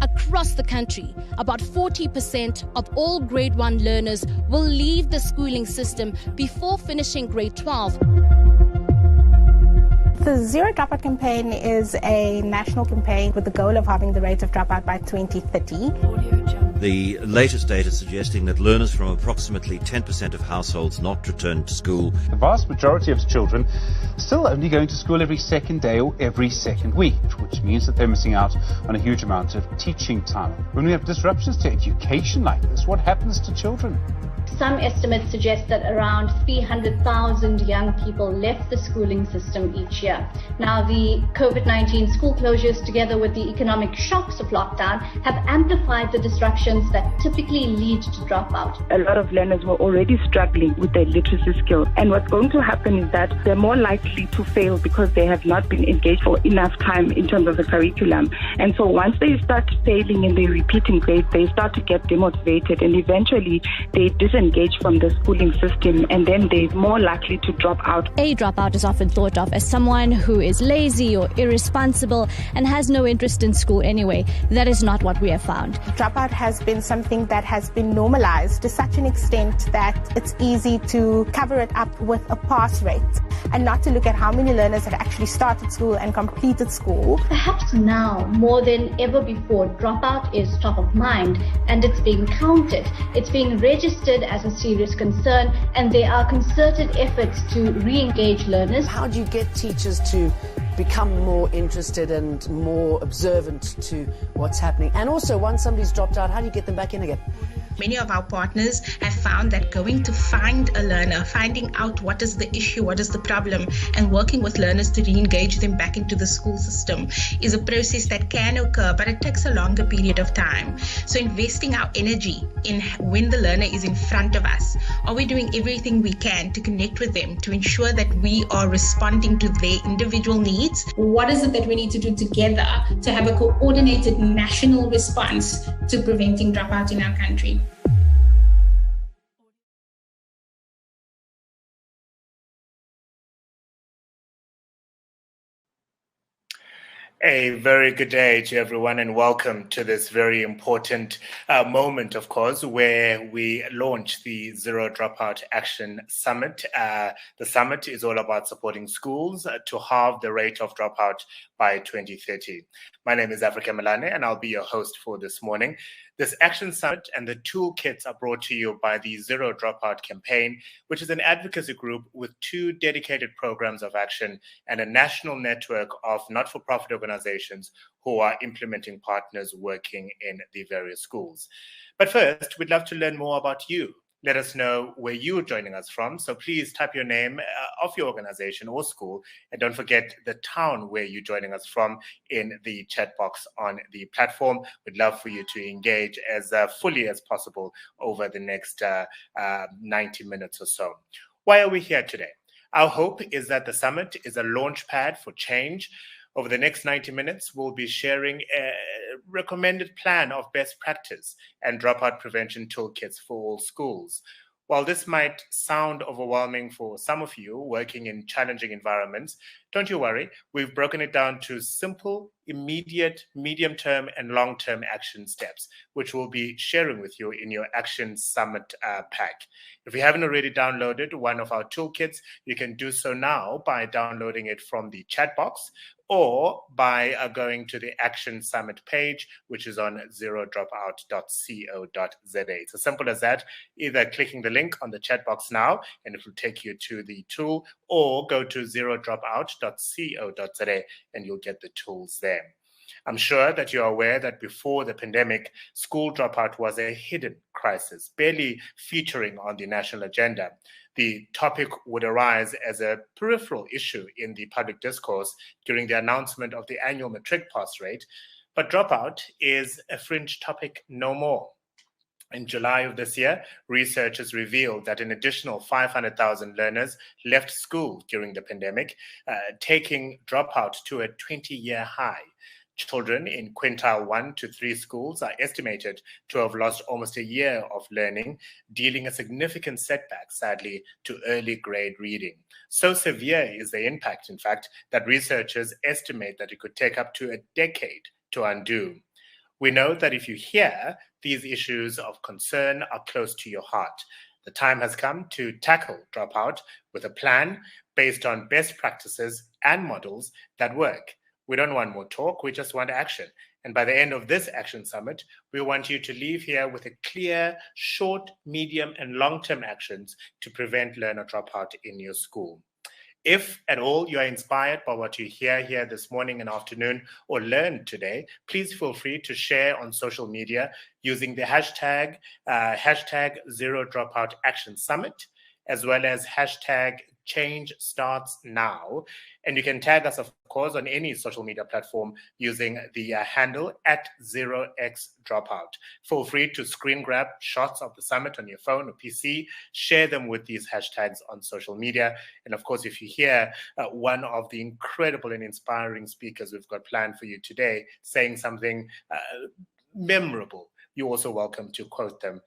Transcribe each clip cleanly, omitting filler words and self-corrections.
Across the country, about 40% of all grade 1 learners will leave the schooling system before finishing grade 12. The Zero Dropout campaign is a national campaign with the goal of halving the rate of dropout by 2030. The latest data suggesting that learners from approximately 10% of households not returned to school. The vast majority of children still only going to school every second day or every second week, which means that they're missing out on a huge amount of teaching time. When we have disruptions to education like this, what happens to children? Some estimates suggest that around 300,000 young people left the schooling system each year. Now, the COVID-19 school closures, together with the economic shocks of lockdown, have amplified the disruptions that typically lead to dropout. A lot of learners were already struggling with their literacy skills. And what's going to happen is that they're more likely to fail because they have not been engaged for enough time in terms of the curriculum. And so once they start failing and they're repeating grades, they start to get demotivated and eventually they disengage from the schooling system, and then they're more likely to drop out. A dropout is often thought of as someone who is lazy or irresponsible and has no interest in school anyway. That is not what we have found. Dropout has been something that has been normalized to such an extent that it's easy to cover it up with a pass rate and not to look at how many learners have actually started school and completed school. Perhaps now, more than ever before, dropout is top of mind and it's being counted. It's being registered as a serious concern, and there are concerted efforts to re-engage learners. How do you get teachers to become more interested and more observant to what's happening? And also, once somebody's dropped out, how do you get them back in again? Many of our partners have found that going to find a learner, finding out what is the issue, what is the problem, and working with learners to re-engage them back into the school system is a process that can occur, but it takes a longer period of time. So investing our energy in when the learner is in front of us, are we doing everything we can to connect with them, to ensure that we are responding to their individual needs? What is it that we need to do together to have a coordinated national response to preventing dropout in our country? A very good day to everyone and welcome to this very important moment, of course, where we launch the Zero Dropout Action Summit. The summit is all about supporting schools to halve the rate of dropout by 2030. My name is Africa Melane and I'll be your host for this morning. This Action Summit and the Toolkits are brought to you by the Zero Dropout campaign, which is an advocacy group with 2 dedicated programs of action and a national network of not-for-profit organizations who are implementing partners working in the various schools. But first, we'd love to learn more about you. Let us know where you're joining us from. So please type your name of your organization or school, and don't forget the town where you're joining us from in the chat box on the platform. We'd love for you to engage as fully as possible over the next 90 minutes or so. Why are we here today? Our hope is that the summit is a launch pad for change. Over the next 90 minutes, we'll be sharing a recommended plan of best practice and dropout prevention toolkits for all schools. While this might sound overwhelming for some of you working in challenging environments, don't you worry. We've broken it down to simple, immediate, medium-term, and long-term action steps, which we'll be sharing with you in your Action Summit pack. If you haven't already downloaded one of our toolkits, you can do so now by downloading it from the chat box or by going to the Action Summit page, which is on zerodropout.co.za. It's as simple as that, either clicking the link on the chat box now, and it will take you to the tool, or go to zerodropout.co.za and you'll get the tools there. I'm sure that you're aware that before the pandemic, school dropout was a hidden crisis, barely featuring on the national agenda. The topic would arise as a peripheral issue in the public discourse during the announcement of the annual matric pass rate, but dropout is a fringe topic no more. In July of this year, researchers revealed that an additional 500,000 learners left school during the pandemic, taking dropout to a 20-year high. Children in quintile 1 to 3 schools are estimated to have lost almost a year of learning, dealing a significant setback, sadly, to early grade reading. So severe is the impact, in fact, that researchers estimate that it could take up to a decade to undo. We know that if you hear these issues of concern are close to your heart, the time has come to tackle dropout with a plan based on best practices and models that work. We don't want more talk, we just want action. And by the end of this Action Summit, we want you to leave here with a clear, short, medium, and long-term actions to prevent learner dropout in your school. If at all you are inspired by what you hear here this morning and afternoon or learned today, please feel free to share on social media using the hashtag Zero Dropout Action Summit, as well as hashtag Change Starts Now. And you can tag us, of course, on any social media platform using the handle @0xdropout. Feel free to screen grab shots of the summit on your phone or PC, share them with these hashtags on social media. And of course, if you hear one of the incredible and inspiring speakers we've got planned for you today saying something memorable, you're also welcome to quote them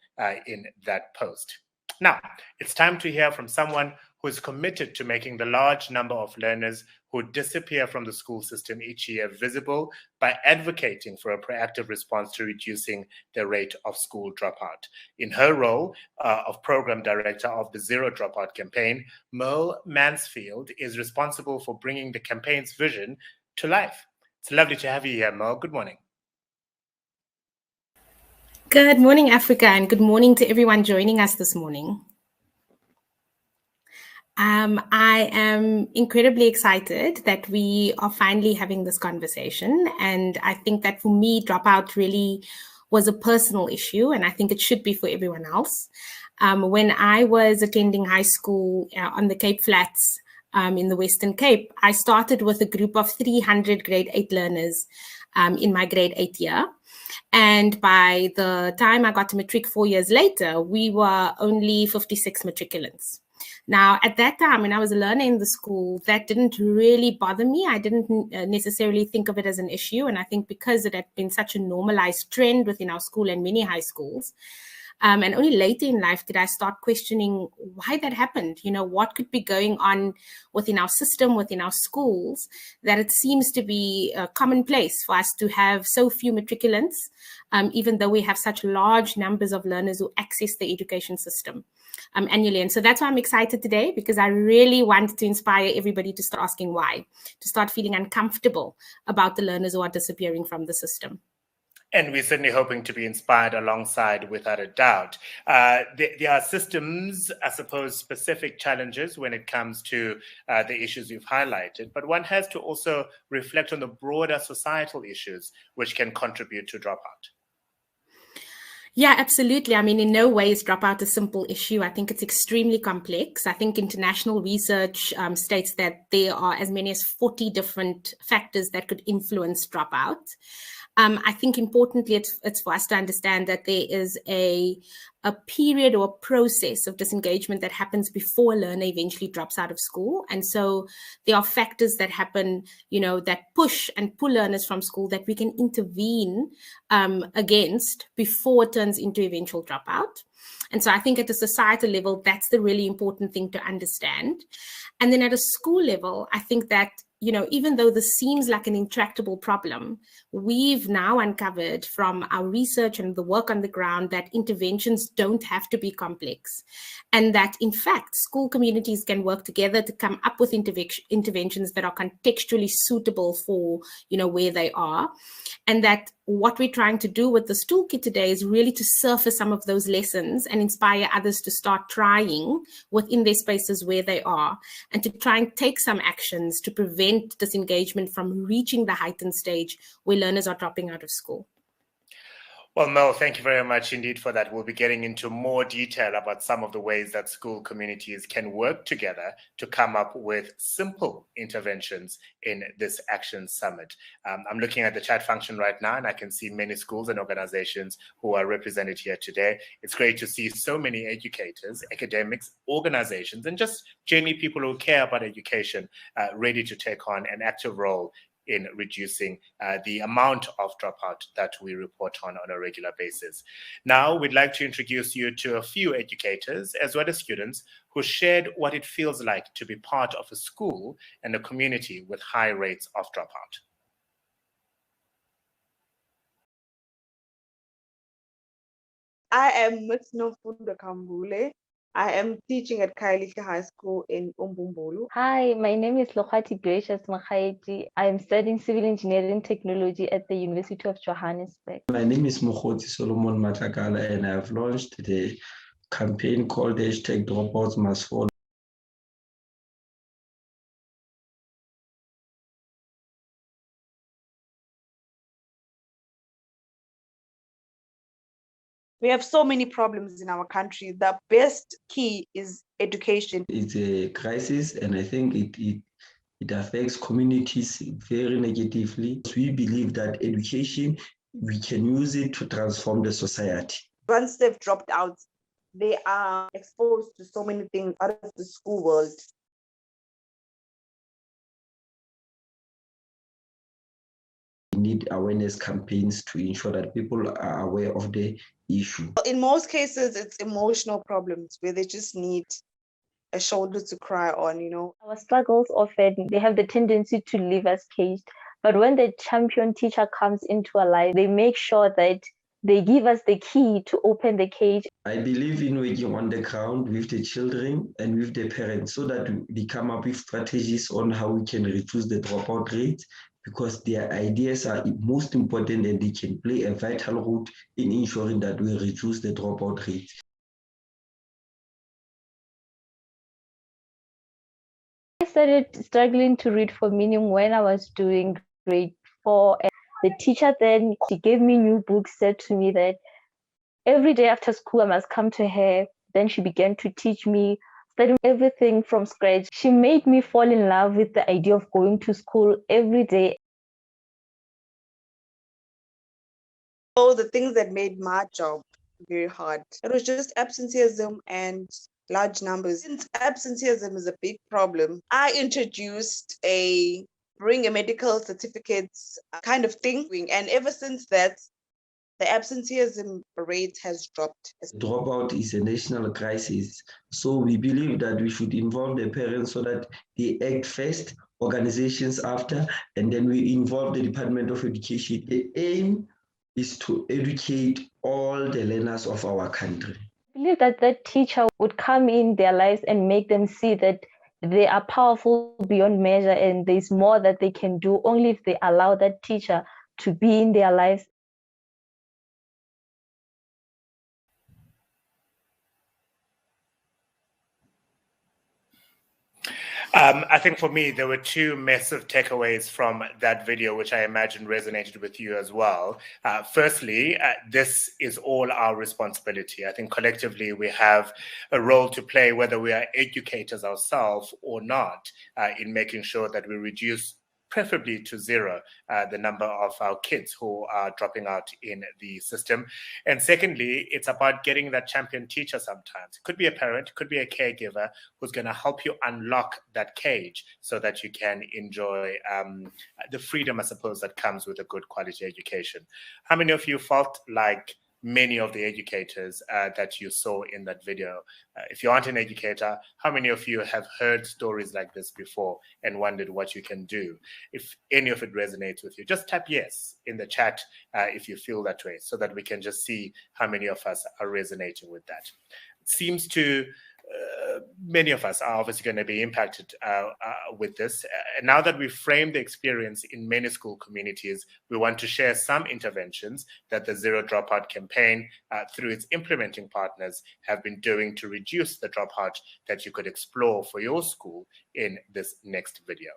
in that post. Now, it's time to hear from someone who is committed to making the large number of learners who disappear from the school system each year visible by advocating for a proactive response to reducing the rate of school dropout. In her role of Program Director of the Zero Dropout campaign, Merle Mansfield is responsible for bringing the campaign's vision to life. It's lovely to have you here, Merle. Good morning. Good morning, Africa, and good morning to everyone joining us this morning. I am incredibly excited that we are finally having this conversation. And I think that for me, dropout really was a personal issue, and I think it should be for everyone else. When I was attending high school on the Cape Flats in the Western Cape, I started with a group of 300 grade 8 learners in my grade 8 year. And by the time I got to matric 4 years later, we were only 56 matriculants. Now, at that time, when I was a learner in the school, that didn't really bother me. I didn't necessarily think of it as an issue. And I think because it had been such a normalized trend within our school and many high schools, and only later in life did I start questioning why that happened. You know, what could be going on within our system, within our schools, that it seems to be commonplace for us to have so few matriculants, even though we have such large numbers of learners who access the education system annually. And so that's why I'm excited today, because I really want to inspire everybody to start asking why, to start feeling uncomfortable about the learners who are disappearing from the system. And we're certainly hoping to be inspired alongside, without a doubt. There are systems, I suppose, specific challenges when it comes to the issues you've highlighted, but one has to also reflect on the broader societal issues which can contribute to dropout. Yeah, absolutely. I mean, in no way is dropout a simple issue. I think it's extremely complex. I think international research states that there are as many as 40 different factors that could influence dropout. I think importantly, it's for us to understand that there is a period or a process of disengagement that happens before a learner eventually drops out of school. And so there are factors that happen, you know, that push and pull learners from school that we can intervene against before it turns into eventual dropout. And so I think at the societal level, that's the really important thing to understand. And then at a school level, I think that, you know, even though this seems like an intractable problem, we've now uncovered from our research and the work on the ground that interventions don't have to be complex. And that, in fact, school communities can work together to come up with interventions that are contextually suitable for, you know, where they are. And that what we're trying to do with this toolkit today is really to surface some of those lessons and inspire others to start trying within their spaces where they are, and to try and take some actions to prevent disengagement from reaching the heightened stage where learners are dropping out of school. Well, Mel, thank you very much indeed for that. We'll be getting into more detail about some of the ways that school communities can work together to come up with simple interventions in this Action Summit. I'm looking at the chat function right now, and I can see many schools and organizations who are represented here today. It's great to see so many educators, academics, organizations, and just genuinely people who care about education ready to take on an active role in reducing the amount of dropout that we report on a regular basis. Now, we'd like to introduce you to a few educators as well as students who shared what it feels like to be part of a school and a community with high rates of dropout. I am Ms. Nofundo Kambule. I am teaching at Khayelitsha High School in Umbumbulu. Hi, my name is Lokhati Gracious Makhaiti. I am studying civil engineering technology at the University of Johannesburg. My name is Mokgotsi Solomon Matakala, and I have launched the campaign called #Dropouts Must Fall. We have so many problems in our country. The best key is education. It's a crisis, and I think it affects communities very negatively. We believe that education, we can use it to transform the society. Once they've dropped out, they are exposed to so many things out of the school world. We need awareness campaigns to ensure that people are aware of the issue. In most cases, it's emotional problems where they just need a shoulder to cry on, you know. Our struggles often, they have the tendency to leave us caged. But when the champion teacher comes into our life, they make sure that they give us the key to open the cage. I believe in working on the ground with the children and with the parents so that we come up with strategies on how we can reduce the dropout rate, because their ideas are most important and they can play a vital role in ensuring that we reduce the dropout rate. I started struggling to read for meaning when I was doing grade 4. And the teacher then, she gave me new books, said to me that every day after school I must come to her. Then she began to teach me, studying everything from scratch. She made me fall in love with the idea of going to school every day. So the things that made my job very hard, it was just absenteeism and large numbers. Since absenteeism is a big problem, I introduced a bring a medical certificate kind of thing. And ever since that, the absenteeism rate has dropped. Dropout is a national crisis. So we believe that we should involve the parents so that they act first, organizations after, and then we involve the Department of Education. The aim is to educate all the learners of our country. I believe that that teacher would come in their lives and make them see that they are powerful beyond measure and there's more that they can do only if they allow that teacher to be in their lives. I think for me, there were two massive takeaways from that video, which I imagine resonated with you as well. Firstly, this is all our responsibility. I think collectively we have a role to play, whether we are educators ourselves or not, in making sure that we reduce, preferably to zero, the number of our kids who are dropping out in the system. And secondly, it's about getting that champion teacher sometimes. It could be a parent, it could be a caregiver who's going to help you unlock that cage so that you can enjoy the freedom, I suppose, that comes with a good quality education. How many of you felt like many of the educators that you saw in that video? If you aren't an educator, how many of you have heard stories like this before and wondered what you can do? If any of it resonates with you, just type yes in the chat if you feel that way, so that we can just see how many of us are resonating with that. It seems to many of us are obviously going to be impacted with this. And now that we've framed the experience in many school communities, we want to share some interventions that the Zero Dropout campaign, through its implementing partners, have been doing to reduce the dropout that you could explore for your school in this next video.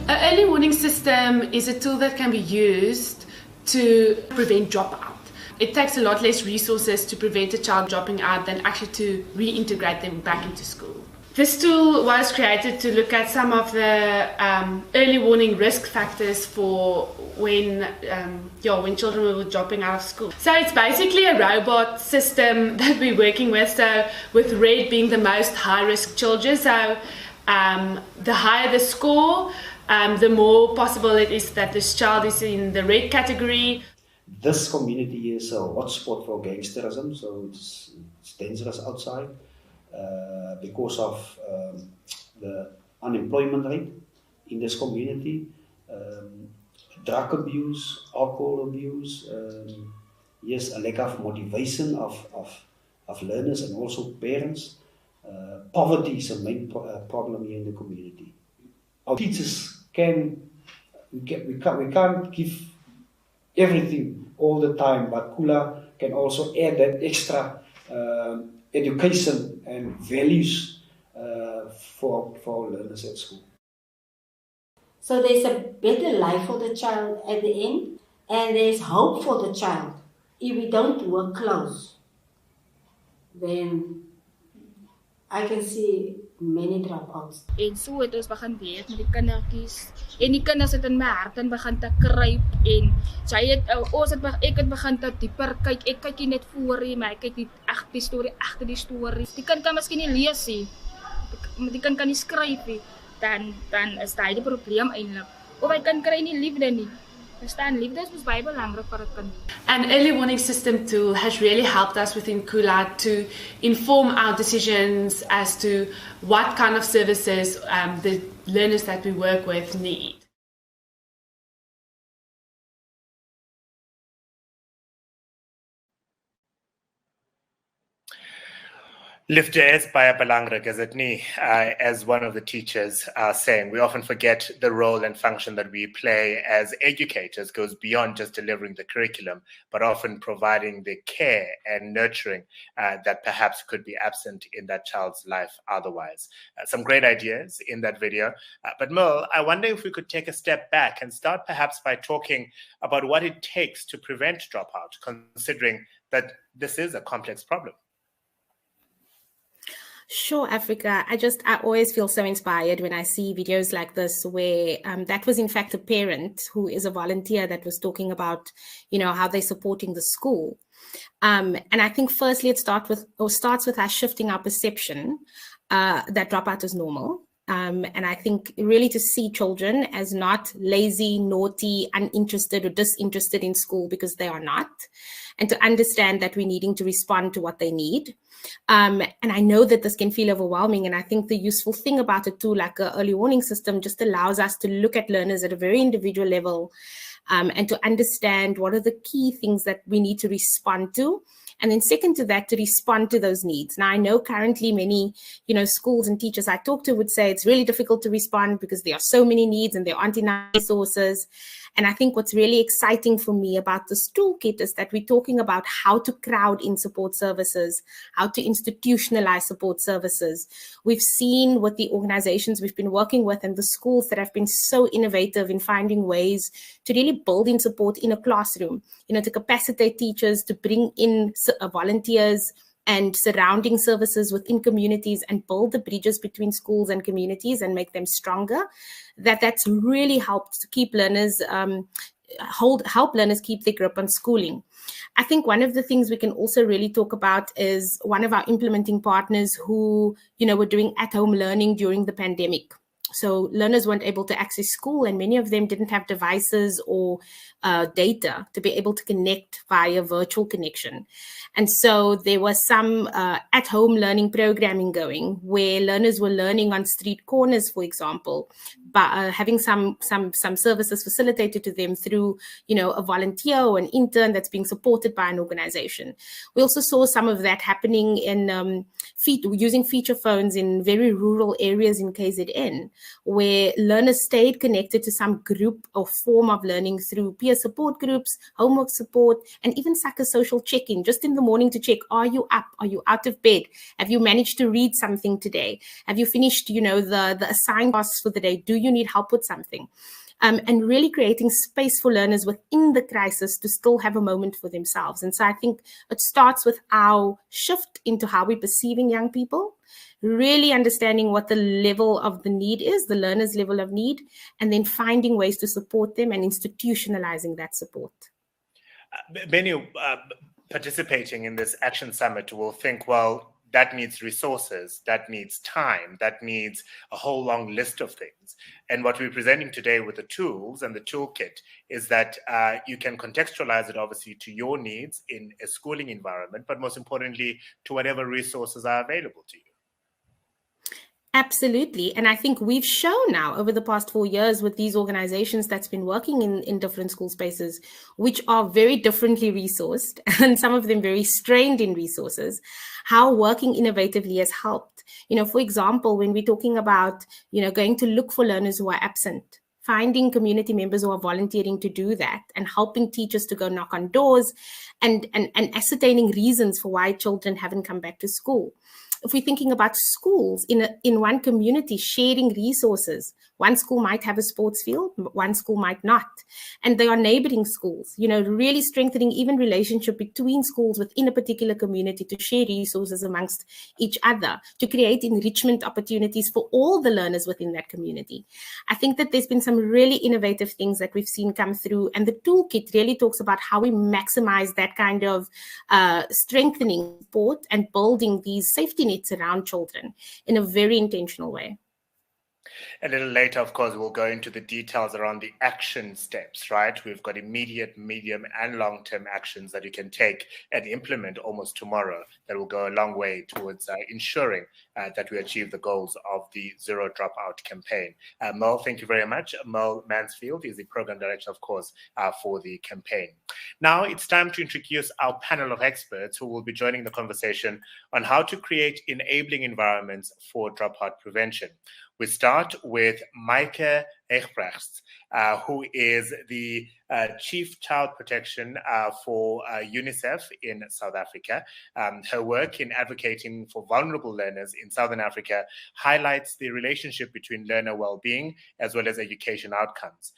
Early warning system is a tool that can be used to prevent dropout. It takes a lot less resources to prevent a child dropping out than actually to reintegrate them back into school. This tool was created to look at some of the early warning risk factors for when children were dropping out of school. So it's basically a robot system that we're working with. So with red being the most high-risk children. So the higher the score, the more possible it is that this child is in the red category. This community is a hotspot for gangsterism, so it's dangerous outside because of the unemployment rate in this community, drug abuse, alcohol abuse, yes, a lack of motivation of learners and also parents. Poverty is a main problem here in the community. Our teachers we can't give everything all the time, but Kula can also add that extra education and values for learners at school. So there's a better life for the child at the end, and there's hope for the child. If we don't work close, then I can see many dropouts. En so het ons begin werk met die kindertjies en die kinders het in my hart en begin te kruip en sy het ek het begin te dieper kyk. Ek kyk nie net voor nie, maar ek kyk die storie agter die storie. Die kind kan miskien nie lees nie. Die kind kan nie skryf nie. Dan is daai die probleem eintlik. Of hy kan kry nie liefde nie. Verstaan, liefde is baie belangrik vir 'n kind. An early warning system tool has really helped us within Kula to inform our decisions as to what kind of services the learners that we work with need. Liefde is baie belangrik, is it nie? As one of the teachers are saying, we often forget the role and function that we play as educators goes beyond just delivering the curriculum, but often providing the care and nurturing that perhaps could be absent in that child's life otherwise. Some great ideas in that video. But Merle, I wonder if we could take a step back and start perhaps by talking about what it takes to prevent dropout, considering that this is a complex problem. Sure, Africa. I always feel so inspired when I see videos like this where that was in fact a parent who is a volunteer that was talking about, how they're supporting the school. And I think firstly it starts with us shifting our perception that dropout is normal. And I think really to see children as not lazy, naughty, uninterested or disinterested in school, because they are not, and to understand that we're needing to respond to what they need. And I know that this can feel overwhelming, and I think the useful thing about it too, like an early warning system, just allows us to look at learners at a very individual level and to understand what are the key things that we need to respond to. And then second to that, to respond to those needs. Now, I know currently many, schools and teachers I talk to would say it's really difficult to respond because there are so many needs and there aren't enough resources. And I think what's really exciting for me about this toolkit is that we're talking about how to crowd in support services, how to institutionalize support services. We've seen with the organizations we've been working with and the schools that have been so innovative in finding ways to really build in support in a classroom, to capacitate teachers, to bring in volunteers and surrounding services within communities and build the bridges between schools and communities and make them stronger. That's really helped to keep learners, help learners keep their grip on schooling. I think one of the things we can also really talk about is one of our implementing partners who, were doing at-home learning during the pandemic. So learners weren't able to access school, and many of them didn't have devices or data to be able to connect via virtual connection. And so there was some at-home learning programming going where learners were learning on street corners, for example, but having some services facilitated to them through, a volunteer or an intern that's being supported by an organization. We also saw some of that happening in using feature phones in very rural areas in KZN, where learners stayed connected to some group or form of learning through peer support groups, homework support, and even psychosocial check-in just in the morning to check, are you up? Are you out of bed? Have you managed to read something today? Have you finished, the assigned tasks for the day? Do you need help with something? And really creating space for learners within the crisis to still have a moment for themselves. And so I think it starts with our shift into how we're perceiving young people, really understanding what the level of the need is, the learner's level of need, and then finding ways to support them and institutionalizing that support. Many participating in this Action Summit will think, well, that needs resources, that needs time, that needs a whole long list of things. And what we're presenting today with the tools and the toolkit is that you can contextualize it obviously to your needs in a schooling environment, but most importantly, to whatever resources are available to you. Absolutely. And I think we've shown now over the past 4 years with these organizations that's been working in different school spaces, which are very differently resourced and some of them very strained in resources, how working innovatively has helped. For example, when we're talking about, going to look for learners who are absent, finding community members who are volunteering to do that and helping teachers to go knock on doors and ascertaining reasons for why children haven't come back to school. If we're thinking about schools in one community sharing resources, one school might have a sports field, one school might not. And they are neighboring schools, really strengthening even relationship between schools within a particular community to share resources amongst each other, to create enrichment opportunities for all the learners within that community. I think that there's been some really innovative things that we've seen come through. And the toolkit really talks about how we maximize that kind of strengthening support and building these safety nets around children in a very intentional way. A little later, of course, we'll go into the details around the action steps, right? We've got immediate, medium, and long-term actions that you can take and implement almost tomorrow that will go a long way towards ensuring that we achieve the goals of the Zero Dropout campaign. Mel, thank you very much. Mel Mansfield is the program director, of course, for the campaign. Now it's time to introduce our panel of experts who will be joining the conversation on how to create enabling environments for dropout prevention. We start with Micah Lynn, who is the Chief Child Protection for UNICEF in South Africa. Her work in advocating for vulnerable learners in Southern Africa highlights the relationship between learner well-being as well as education outcomes.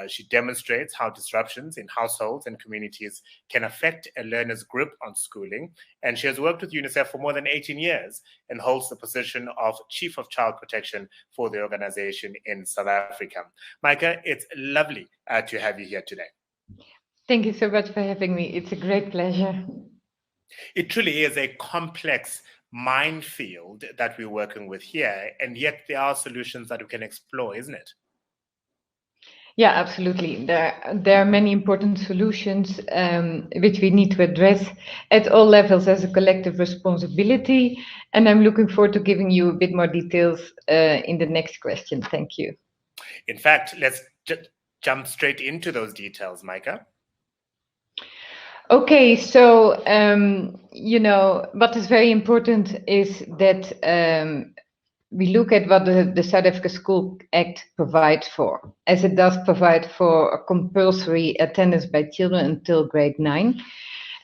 She demonstrates how disruptions in households and communities can affect a learner's grip on schooling. And she has worked with UNICEF for more than 18 years and holds the position of Chief of Child Protection for the organization in South Africa. Micah, it's lovely to have you here today. Thank you so much for having me. It's a great pleasure. It truly is a complex minefield that we're working with here, and yet there are solutions that we can explore, isn't it? Yeah, absolutely. There are many important solutions which we need to address at all levels as a collective responsibility. And I'm looking forward to giving you a bit more details in the next question. Thank you. In fact, let's jump straight into those details, Micah. Okay, so, what is very important is that we look at what the South Africa School Act provides for, as it does provide for a compulsory attendance by children until grade 9.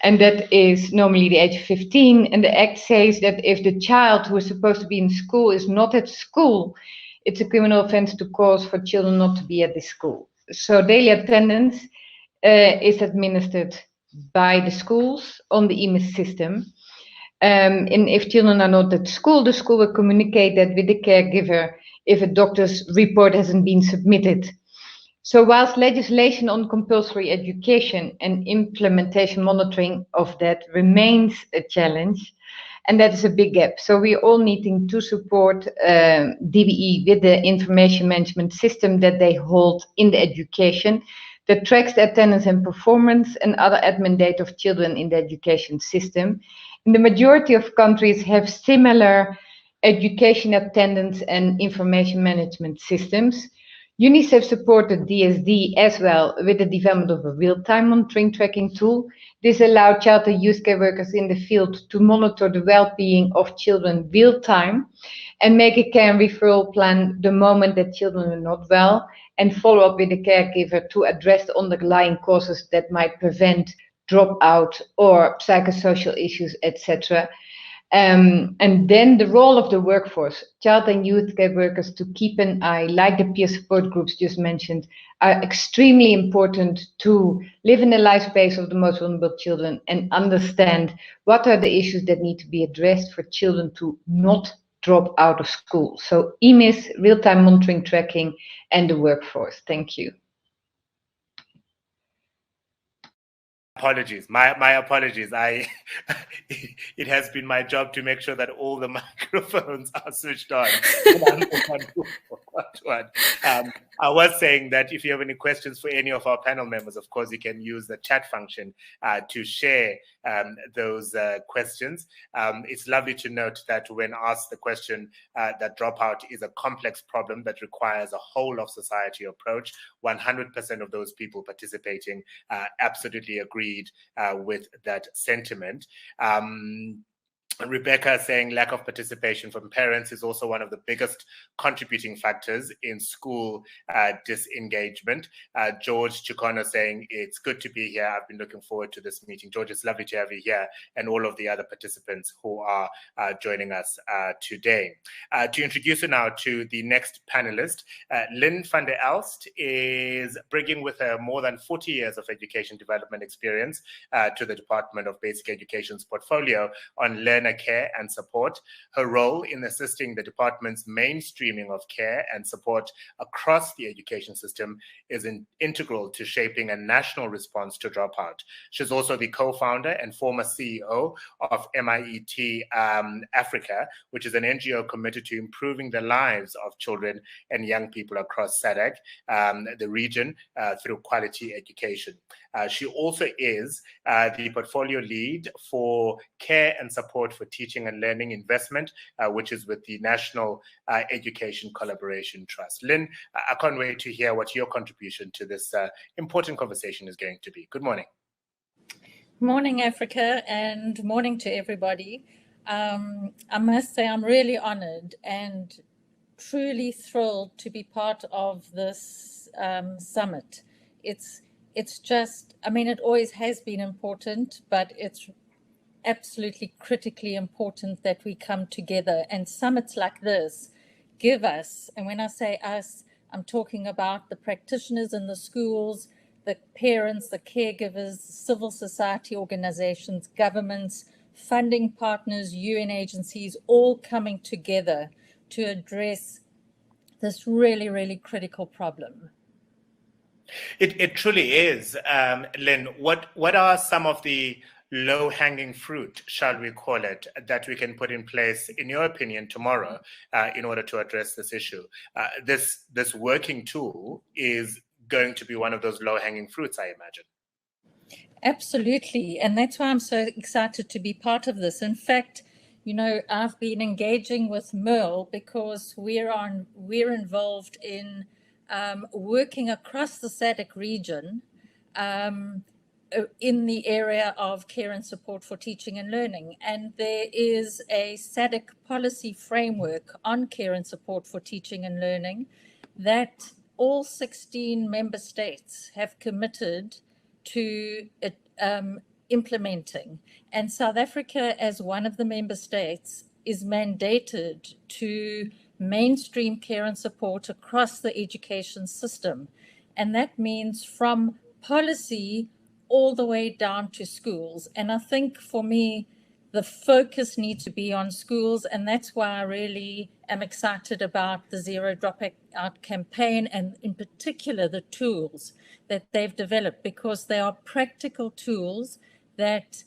And that is normally the age of 15. And the Act says that if the child who is supposed to be in school is not at school, it's a criminal offense to cause for children not to be at the school. So daily attendance is administered by the schools on the EMIS system. And if children are not at school, the school will communicate that with the caregiver if a doctor's report hasn't been submitted. So whilst legislation on compulsory education and implementation monitoring of that remains a challenge, and that is a big gap. So we're all needing to support DBE with the information management system that they hold in the education that tracks the attendance and performance and other admin data of children in the education system. And the majority of countries have similar education attendance and information management systems. UNICEF supported DSD as well with the development of a real-time monitoring tracking tool. This allowed child and youth care workers in the field to monitor the well-being of children real-time and make a care and referral plan the moment that children are not well, and follow up with the caregiver to address the underlying causes that might prevent dropout or psychosocial issues, etc. And then the role of the workforce, child and youth care workers to keep an eye, like the peer support groups just mentioned, are extremely important to live in the life space of the most vulnerable children and understand what are the issues that need to be addressed for children to not drop out of school. So EMIS, real-time monitoring, tracking, and the workforce. Thank you. Apologies, my apologies. It has been my job to make sure that all the microphones are switched on. I was saying that if you have any questions for any of our panel members, of course, you can use the chat function to share those questions. It's lovely to note that when asked the question, that dropout is a complex problem that requires a whole of society approach. 100% of those people participating absolutely agreed with that sentiment. Rebecca saying lack of participation from parents is also one of the biggest contributing factors in school disengagement. George Chikono saying it's good to be here. I've been looking forward to this meeting. George, it's lovely to have you here, and all of the other participants who are joining us today. To introduce you now to the next panelist, Lynn van der Elst is bringing with her more than 40 years of education development experience to the Department of Basic Education's portfolio on learner care and support. Her role in assisting the department's mainstreaming of care and support across the education system is integral to shaping a national response to dropout. She's also the co-founder and former CEO of MIET Africa, which is an NGO committed to improving the lives of children and young people across SADC, the region, through quality education. She also is the portfolio lead for care and support for teaching and learning investment, which is with the National Education Collaboration Trust. Lynn, I can't wait to hear what your contribution to this important conversation is going to be. Good morning. Morning, Africa, and morning to everybody. I must say I'm really honored and truly thrilled to be part of this summit. It's just, I mean, it always has been important, but it's absolutely critically important that we come together, and summits like this give us, and when I say us, I'm talking about the practitioners in the schools, the parents, the caregivers, civil society organizations, governments, funding partners, UN agencies, all coming together to address this really, really critical problem. It truly is. Lynn, what are some of the low-hanging fruit, shall we call it, that we can put in place, in your opinion, tomorrow in order to address this issue? This working tool is going to be one of those low-hanging fruits, I imagine. Absolutely, and that's why I'm so excited to be part of this. In fact, you know, I've been engaging with Merle because we're involved in working across the SADC region in the area of care and support for teaching and learning. And there is a SADC policy framework on care and support for teaching and learning that all 16 member states have committed to implementing. And South Africa, as one of the member states, is mandated to mainstream care and support across the education system. And that means from policy all the way down to schools. And I think for me, the focus needs to be on schools. And that's why I really am excited about the Zero Dropout campaign, and in particular, the tools that they've developed, because they are practical tools that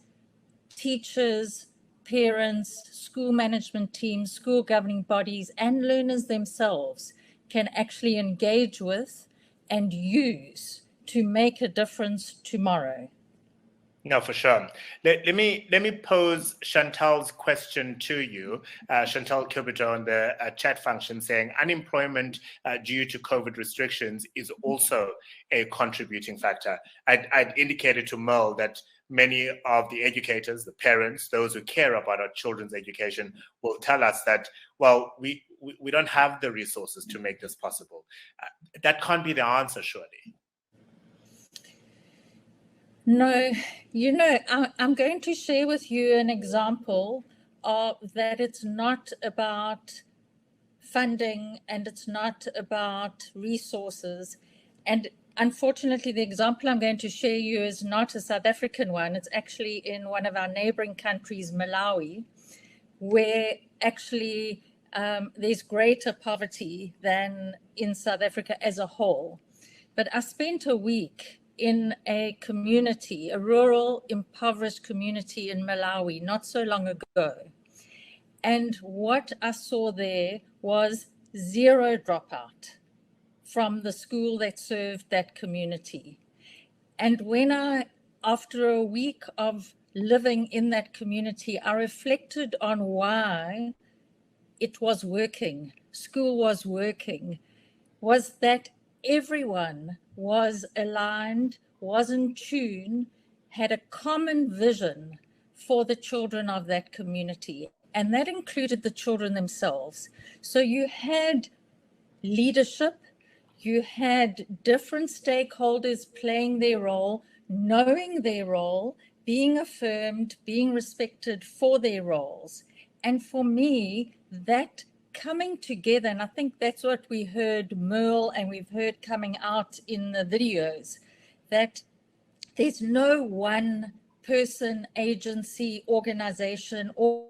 teachers, parents, school management teams, school governing bodies, and learners themselves can actually engage with and use to make a difference tomorrow. No, for sure. Let me pose Chantal's question to you. Chantal Kilberto on the chat function saying unemployment due to COVID restrictions is also a contributing factor. I'd indicated to Merle that many of the educators, the parents, those who care about our children's education will tell us that, well, we don't have the resources to make this possible. That can't be the answer, surely. No, you know, I'm going to share with you an example of that it's not about funding and it's not about resources. And unfortunately, the example I'm going to share you is not a South African one. It's actually in one of our neighboring countries, Malawi, where actually there's greater poverty than in South Africa as a whole. But I spent a week in a community, a rural, impoverished community in Malawi not so long ago. And what I saw there was zero dropout from the school that served that community. And when after a week of living in that community, I reflected on why it was working, school was working, was that everyone was aligned, was in tune, had a common vision for the children of that community. And that included the children themselves. So you had leadership, you had different stakeholders playing their role, knowing their role, being affirmed, being respected for their roles. And for me, that coming together, and I think that's what we heard Merle and we've heard coming out in the videos, that there's no one person, agency, organization, or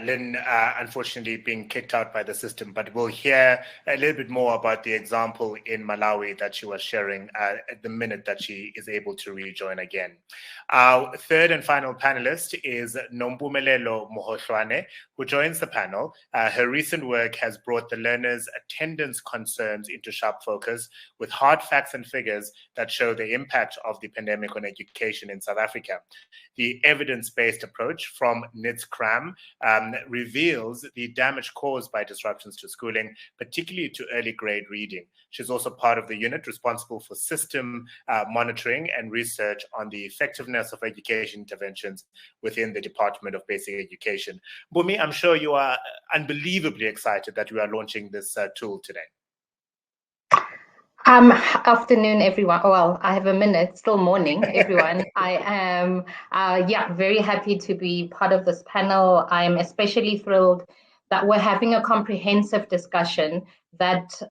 Lynn, unfortunately being kicked out by the system, but we'll hear a little bit more about the example in Malawi that she was sharing at the minute that she is able to rejoin again. Our third and final panelist is Nombumelelo Mohoshwane, who joins the panel. Her recent work has brought the learners' attendance concerns into sharp focus with hard facts and figures that show the impact of the pandemic on education in South Africa. The evidence-based approach from NITS CRAM reveals the damage caused by disruptions to schooling, particularly to early grade reading. She's also part of the unit responsible for system monitoring and research on the effectiveness of education interventions within the Department of Basic Education. Bumi, I'm sure you are unbelievably excited that we are launching this tool today. Afternoon, everyone. Well, I have a minute, still morning, everyone. I am, very happy to be part of this panel. I'm especially thrilled that we're having a comprehensive discussion that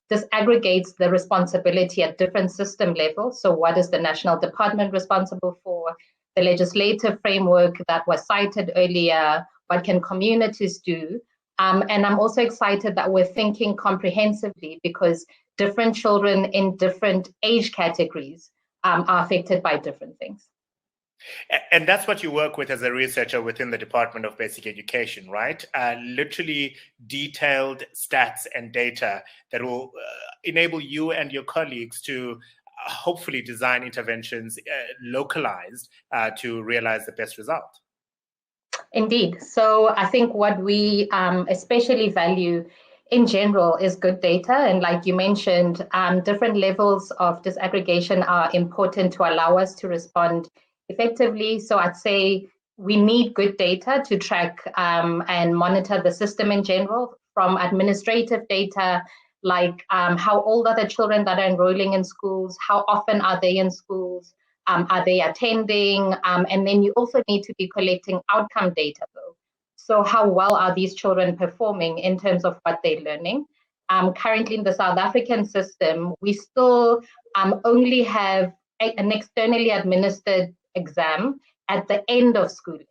disaggregates the responsibility at different system levels. So what is the national department responsible for? The legislative framework that was cited earlier, what can communities do? And I'm also excited that we're thinking comprehensively because different children in different age categories are affected by different things. And that's what you work with as a researcher within the Department of Basic Education, right? Literally detailed stats and data that will enable you and your colleagues to hopefully design interventions localized to realize the best result. Indeed. So I think what we especially value in general is good data. And like you mentioned, different levels of disaggregation are important to allow us to respond effectively. So I'd say we need good data to track and monitor the system in general, from administrative data, like how old are the children that are enrolling in schools, how often are they in schools, are they attending? And then you also need to be collecting outcome data though. So how well are these children performing in terms of what they're learning? Currently in the South African system, we still only have an externally administered exam at the end of schooling.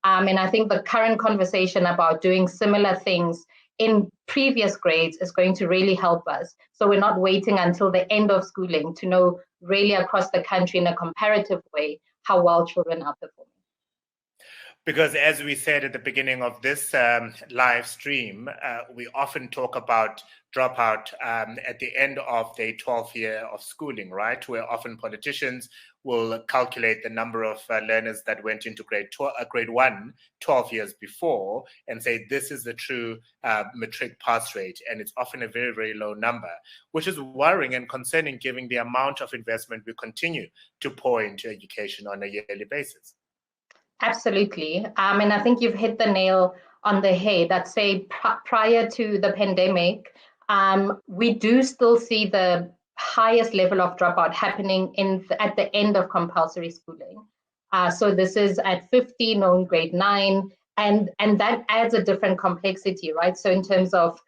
And I think the current conversation about doing similar things in previous grades is going to really help us. So we're not waiting until the end of schooling to know really across the country in a comparative way how well children are performing. Because as we said at the beginning of this live stream, we often talk about dropout at the end of the 12th year of schooling, right? Where often politicians will calculate the number of learners that went into grade 1 12 years before and say this is the true matric pass rate. And it's often a very, very low number, which is worrying and concerning given the amount of investment we continue to pour into education on a yearly basis. Absolutely. And I think you've hit the nail on the head. I'd say prior to the pandemic, we do still see the highest level of dropout happening at the end of compulsory schooling. So this is at 15 on grade 9, and that adds a different complexity, right? So in terms of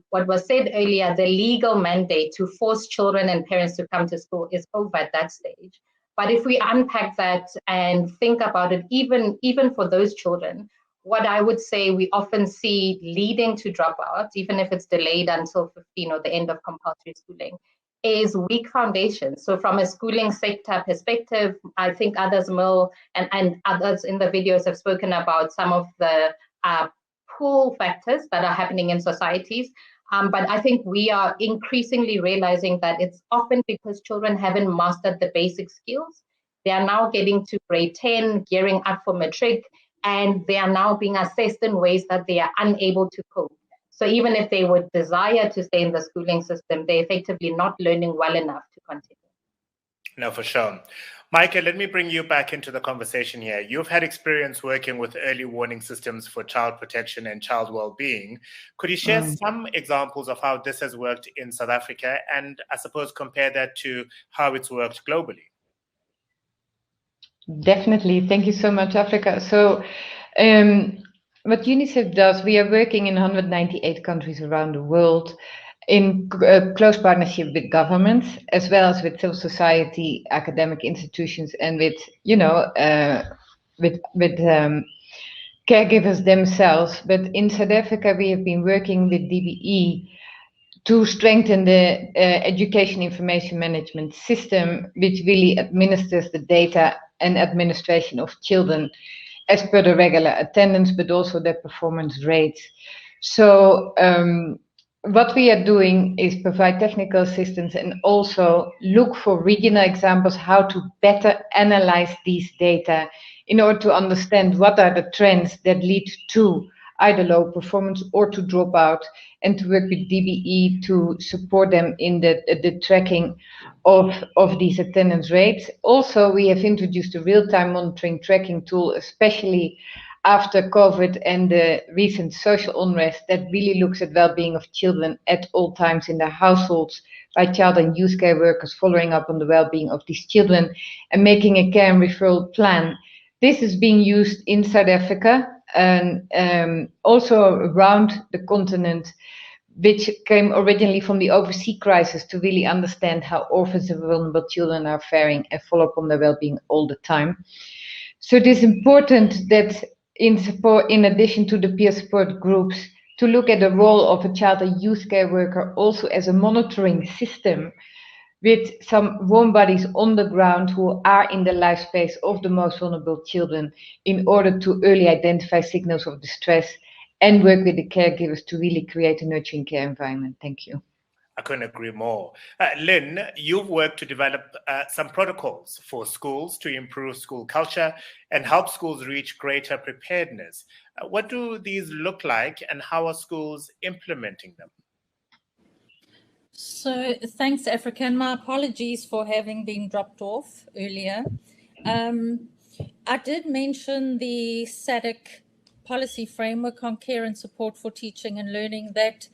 what was said earlier, the legal mandate to force children and parents to come to school is over at that stage. But if we unpack that and think about it, even for those children, what I would say we often see leading to dropouts, even if it's delayed until 15 or the end of compulsory schooling, is weak foundations. So from a schooling sector perspective, I think others, Mil and others in the videos have spoken about some of the pull factors that are happening in societies. But I think we are increasingly realizing that it's often because children haven't mastered the basic skills. They are now getting to grade 10, gearing up for matric, and they are now being assessed in ways that they are unable to cope. So even if they would desire to stay in the schooling system, they're effectively not learning well enough to continue. No, for sure. Micah, let me bring you back into the conversation here. You've had experience working with early warning systems for child protection and child well-being. Could you share some examples of how this has worked in South Africa and, I suppose, compare that to how it's worked globally? Definitely. Thank you so much, Africa. So what UNICEF does, we are working in 198 countries around the world in close partnership with governments, as well as with civil society, academic institutions, and with, caregivers themselves. But in South Africa, we have been working with DBE to strengthen the education information management system, which really administers the data and administration of children as per the regular attendance, but also their performance rates. So what we are doing is provide technical assistance and also look for regional examples how to better analyze these data in order to understand what are the trends that lead to either low performance or to drop out, and to work with DBE to support them in the tracking of these attendance rates. Also, we have introduced a real-time monitoring tracking tool, especially after COVID and the recent social unrest, that really looks at well-being of children at all times in their households by child and youth care workers, following up on the well-being of these children and making a care and referral plan. This is being used in South Africa and also around the continent, which came originally from the overseas crisis, to really understand how orphans and vulnerable children are faring and follow up on their well-being all the time. So it is important that in addition to the peer support groups, to look at the role of a child and youth care worker also as a monitoring system, with some warm bodies on the ground who are in the life space of the most vulnerable children, in order to early identify signals of distress and work with the caregivers to really create a nurturing care environment. Thank you. I couldn't agree more. Lynn, you've worked to develop some protocols for schools to improve school culture and help schools reach greater preparedness. What do these look like, and how are schools implementing them? So thanks, Africa, and my apologies for having been dropped off earlier. I did mention the SADC policy framework on care and support for teaching and learning that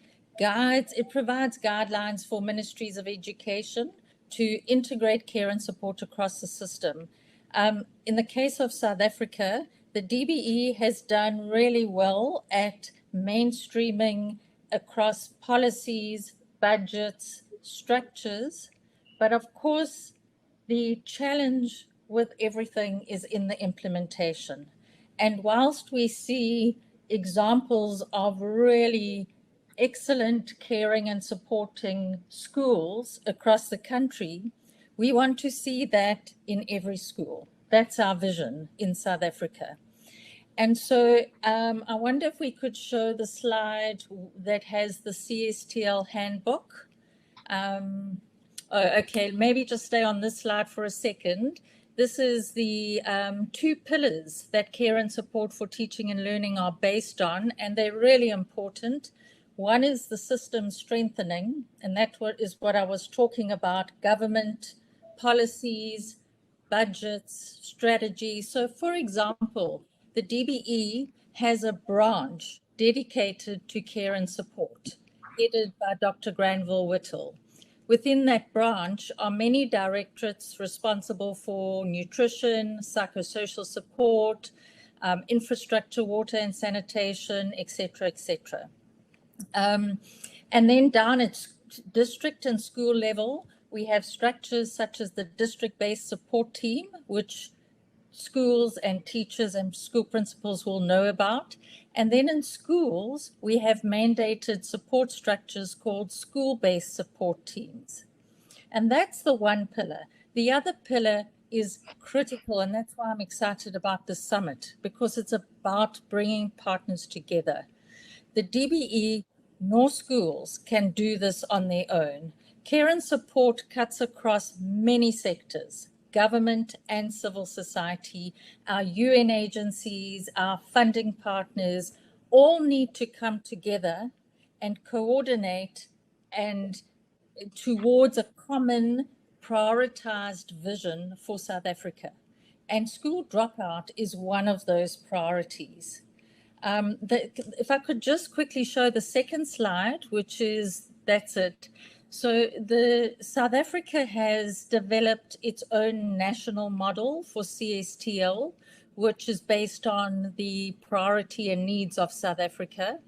provides guidelines for ministries of education to integrate care and support across the system. In the case of South Africa, the DBE has done really well at mainstreaming across policies, budgets, structures, but of course the challenge with everything is in the implementation. And whilst we see examples of really excellent caring and supporting schools across the country, we want to see that in every school. That's our vision in South Africa. And so I wonder if we could show the slide that has the CSTL handbook. Okay, maybe just stay on this slide for a second. This is the 2 pillars that care and support for teaching and learning are based on, and they're really important. One is the system strengthening, and that is what I was talking about: government, policies, budgets, strategy. So for example, the DBE has a branch dedicated to care and support, headed by Dr. Granville Whittle. Within that branch are many directorates responsible for nutrition, psychosocial support, infrastructure, water and sanitation, etc., etc. And then down at district and school level, We have structures such as the district-based support team, which schools and teachers and school principals will know about. And then in schools, we have mandated support structures called school-based support teams. And that's the one pillar. The other pillar is critical, and that's why I'm excited about the summit, because it's about bringing partners together. The DBE nor schools can do this on their own. Care and support cuts across many sectors, government and civil society, our UN agencies, our funding partners, all need to come together and coordinate and towards a common prioritized vision for South Africa. And school dropout is one of those priorities. If I could just quickly show the second slide, which is, that's it. So South Africa has developed its own national model for CSTL, which is based on the priority and needs of South Africa.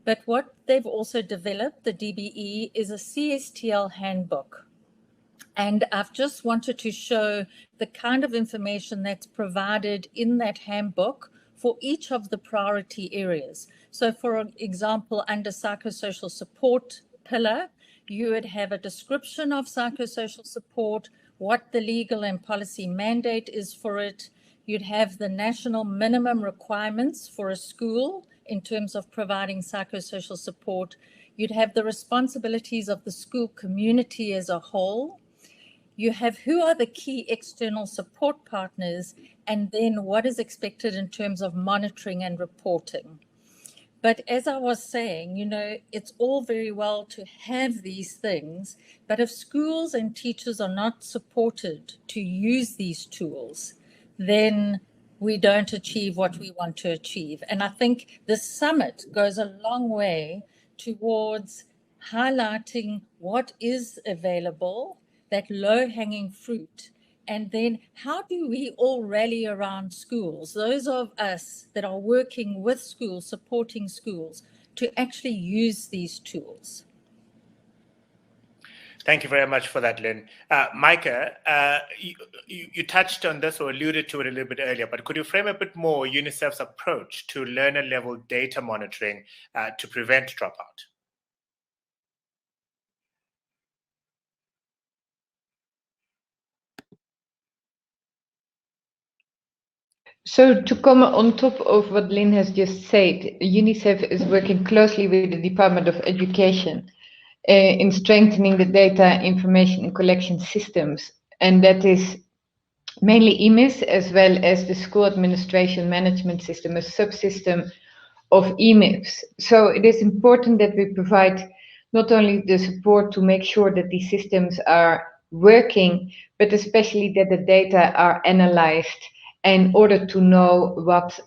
But what they've also developed, the DBE, is a CSTL handbook. And I've just wanted to show the kind of information that's provided in that handbook for each of the priority areas. So for example, under psychosocial support pillar, you would have a description of psychosocial support, what the legal and policy mandate is for it. You'd have the national minimum requirements for a school in terms of providing psychosocial support. You'd have the responsibilities of the school community as a whole. You have who are the key external support partners, and then what is expected in terms of monitoring and reporting. But as I was saying, you know, it's all very well to have these things, but if schools and teachers are not supported to use these tools, then we don't achieve what we want to achieve. And I think the summit goes a long way towards highlighting what is available, that low-hanging fruit, and then how do we all rally around schools, those of us that are working with schools, supporting schools, to actually use these tools. Thank you very much for that, Lynn. Micah, you touched on this or alluded to it a little bit earlier, but could you frame a bit more UNICEF's approach to learner-level data monitoring to prevent dropout? So to come on top of what Lynn has just said, UNICEF is working closely with the Department of Education in strengthening the data information and collection systems. And that is mainly EMIS as well as the school administration management system, a subsystem of EMIS. So it is important that we provide not only the support to make sure that these systems are working, but especially that the data are analyzed in order to know what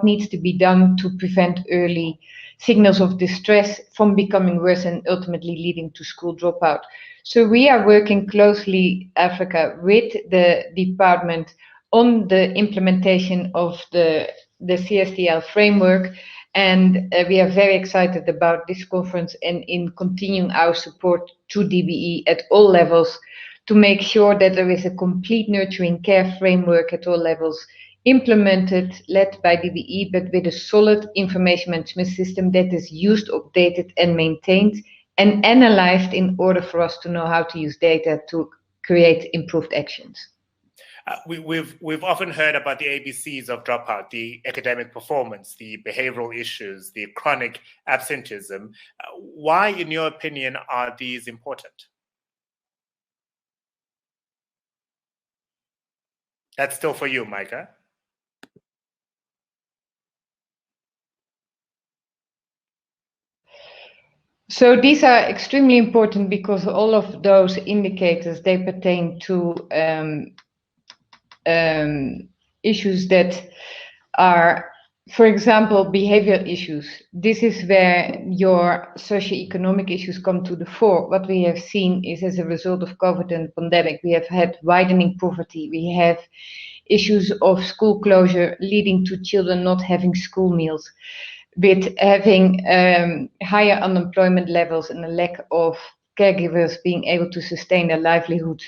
needs to be done to prevent early signals of distress from becoming worse and ultimately leading to school dropout. So we are working closely, Africa, with the department on the implementation of the CSTL framework. And we are very excited about this conference and in continuing our support to DBE at all levels to make sure that there is a complete nurturing care framework at all levels implemented, led by DBE, but with a solid information management system that is used, updated and maintained and analyzed in order for us to know how to use data to create improved actions. We've often heard about the ABCs of dropout, the academic performance, the behavioral issues, the chronic absenteeism. Why, in your opinion, are these important? That's still for you, Micah. So these are extremely important because all of those indicators, they pertain to issues that are, for example, behavioral issues. This is where your socioeconomic issues come to the fore. What we have seen is, as a result of COVID and pandemic, we have had widening poverty. We have issues of school closure leading to children not having school meals, with having higher unemployment levels and a lack of caregivers being able to sustain their livelihoods.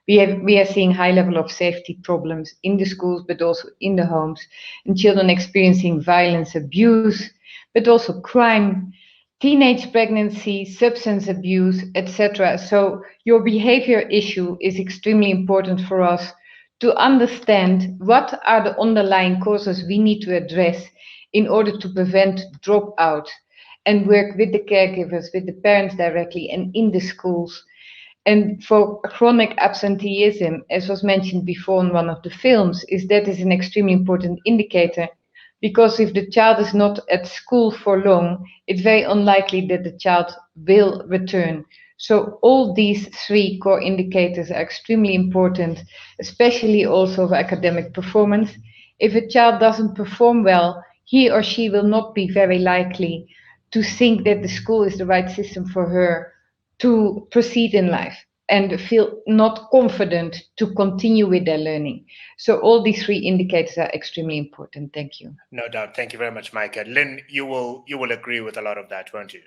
We are seeing high level of safety problems in the schools, but also in the homes, and children experiencing violence, abuse, but also crime, teenage pregnancy, substance abuse, etc. So your behavior issue is extremely important for us to understand what are the underlying causes we need to address in order to prevent dropout, and work with the caregivers, with the parents directly and in the schools. And for chronic absenteeism, as was mentioned before in one of the films, is an extremely important indicator, because if the child is not at school for long, it's very unlikely that the child will return. So all these three core indicators are extremely important, especially also for academic performance. If a child doesn't perform well, he or she will not be very likely to think that the school is the right system for her to proceed in life and feel not confident to continue with their learning. So all these three indicators are extremely important. Thank you. No doubt. Thank you very much, Micah. Lynn, you will agree with a lot of that, won't you?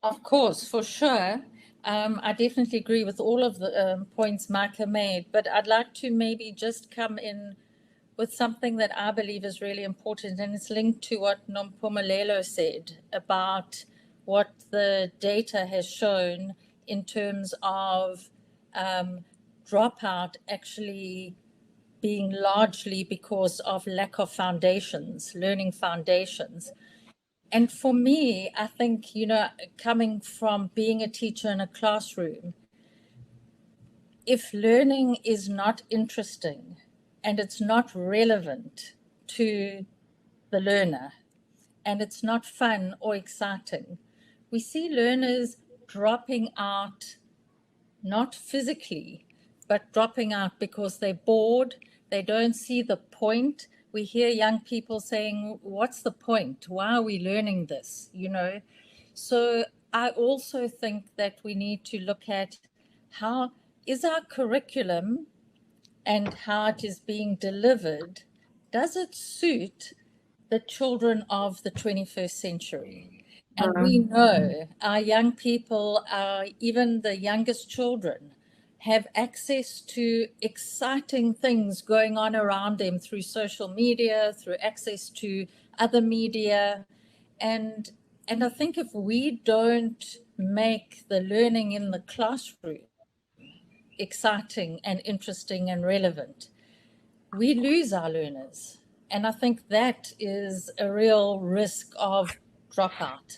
Of course, for sure. I definitely agree with all of the points Micah made, but I'd like to maybe just come in with something that I believe is really important, and it's linked to what Nompumelelo said about what the data has shown in terms of dropout actually being largely because of lack of foundations, learning foundations. And for me, I think, coming from being a teacher in a classroom, if learning is not interesting and it's not relevant to the learner and it's not fun or exciting, we see learners dropping out, not physically, but dropping out because they're bored, they don't see the point. We hear young people saying, what's the point? Why are we learning this? So I also think that we need to look at how is our curriculum and how it is being delivered, does it suit the children of the 21st century? And we know our young people, even the youngest children, have access to exciting things going on around them through social media, through access to other media. And I think if we don't make the learning in the classroom exciting and interesting and relevant, we lose our learners. And I think that is a real risk of dropout.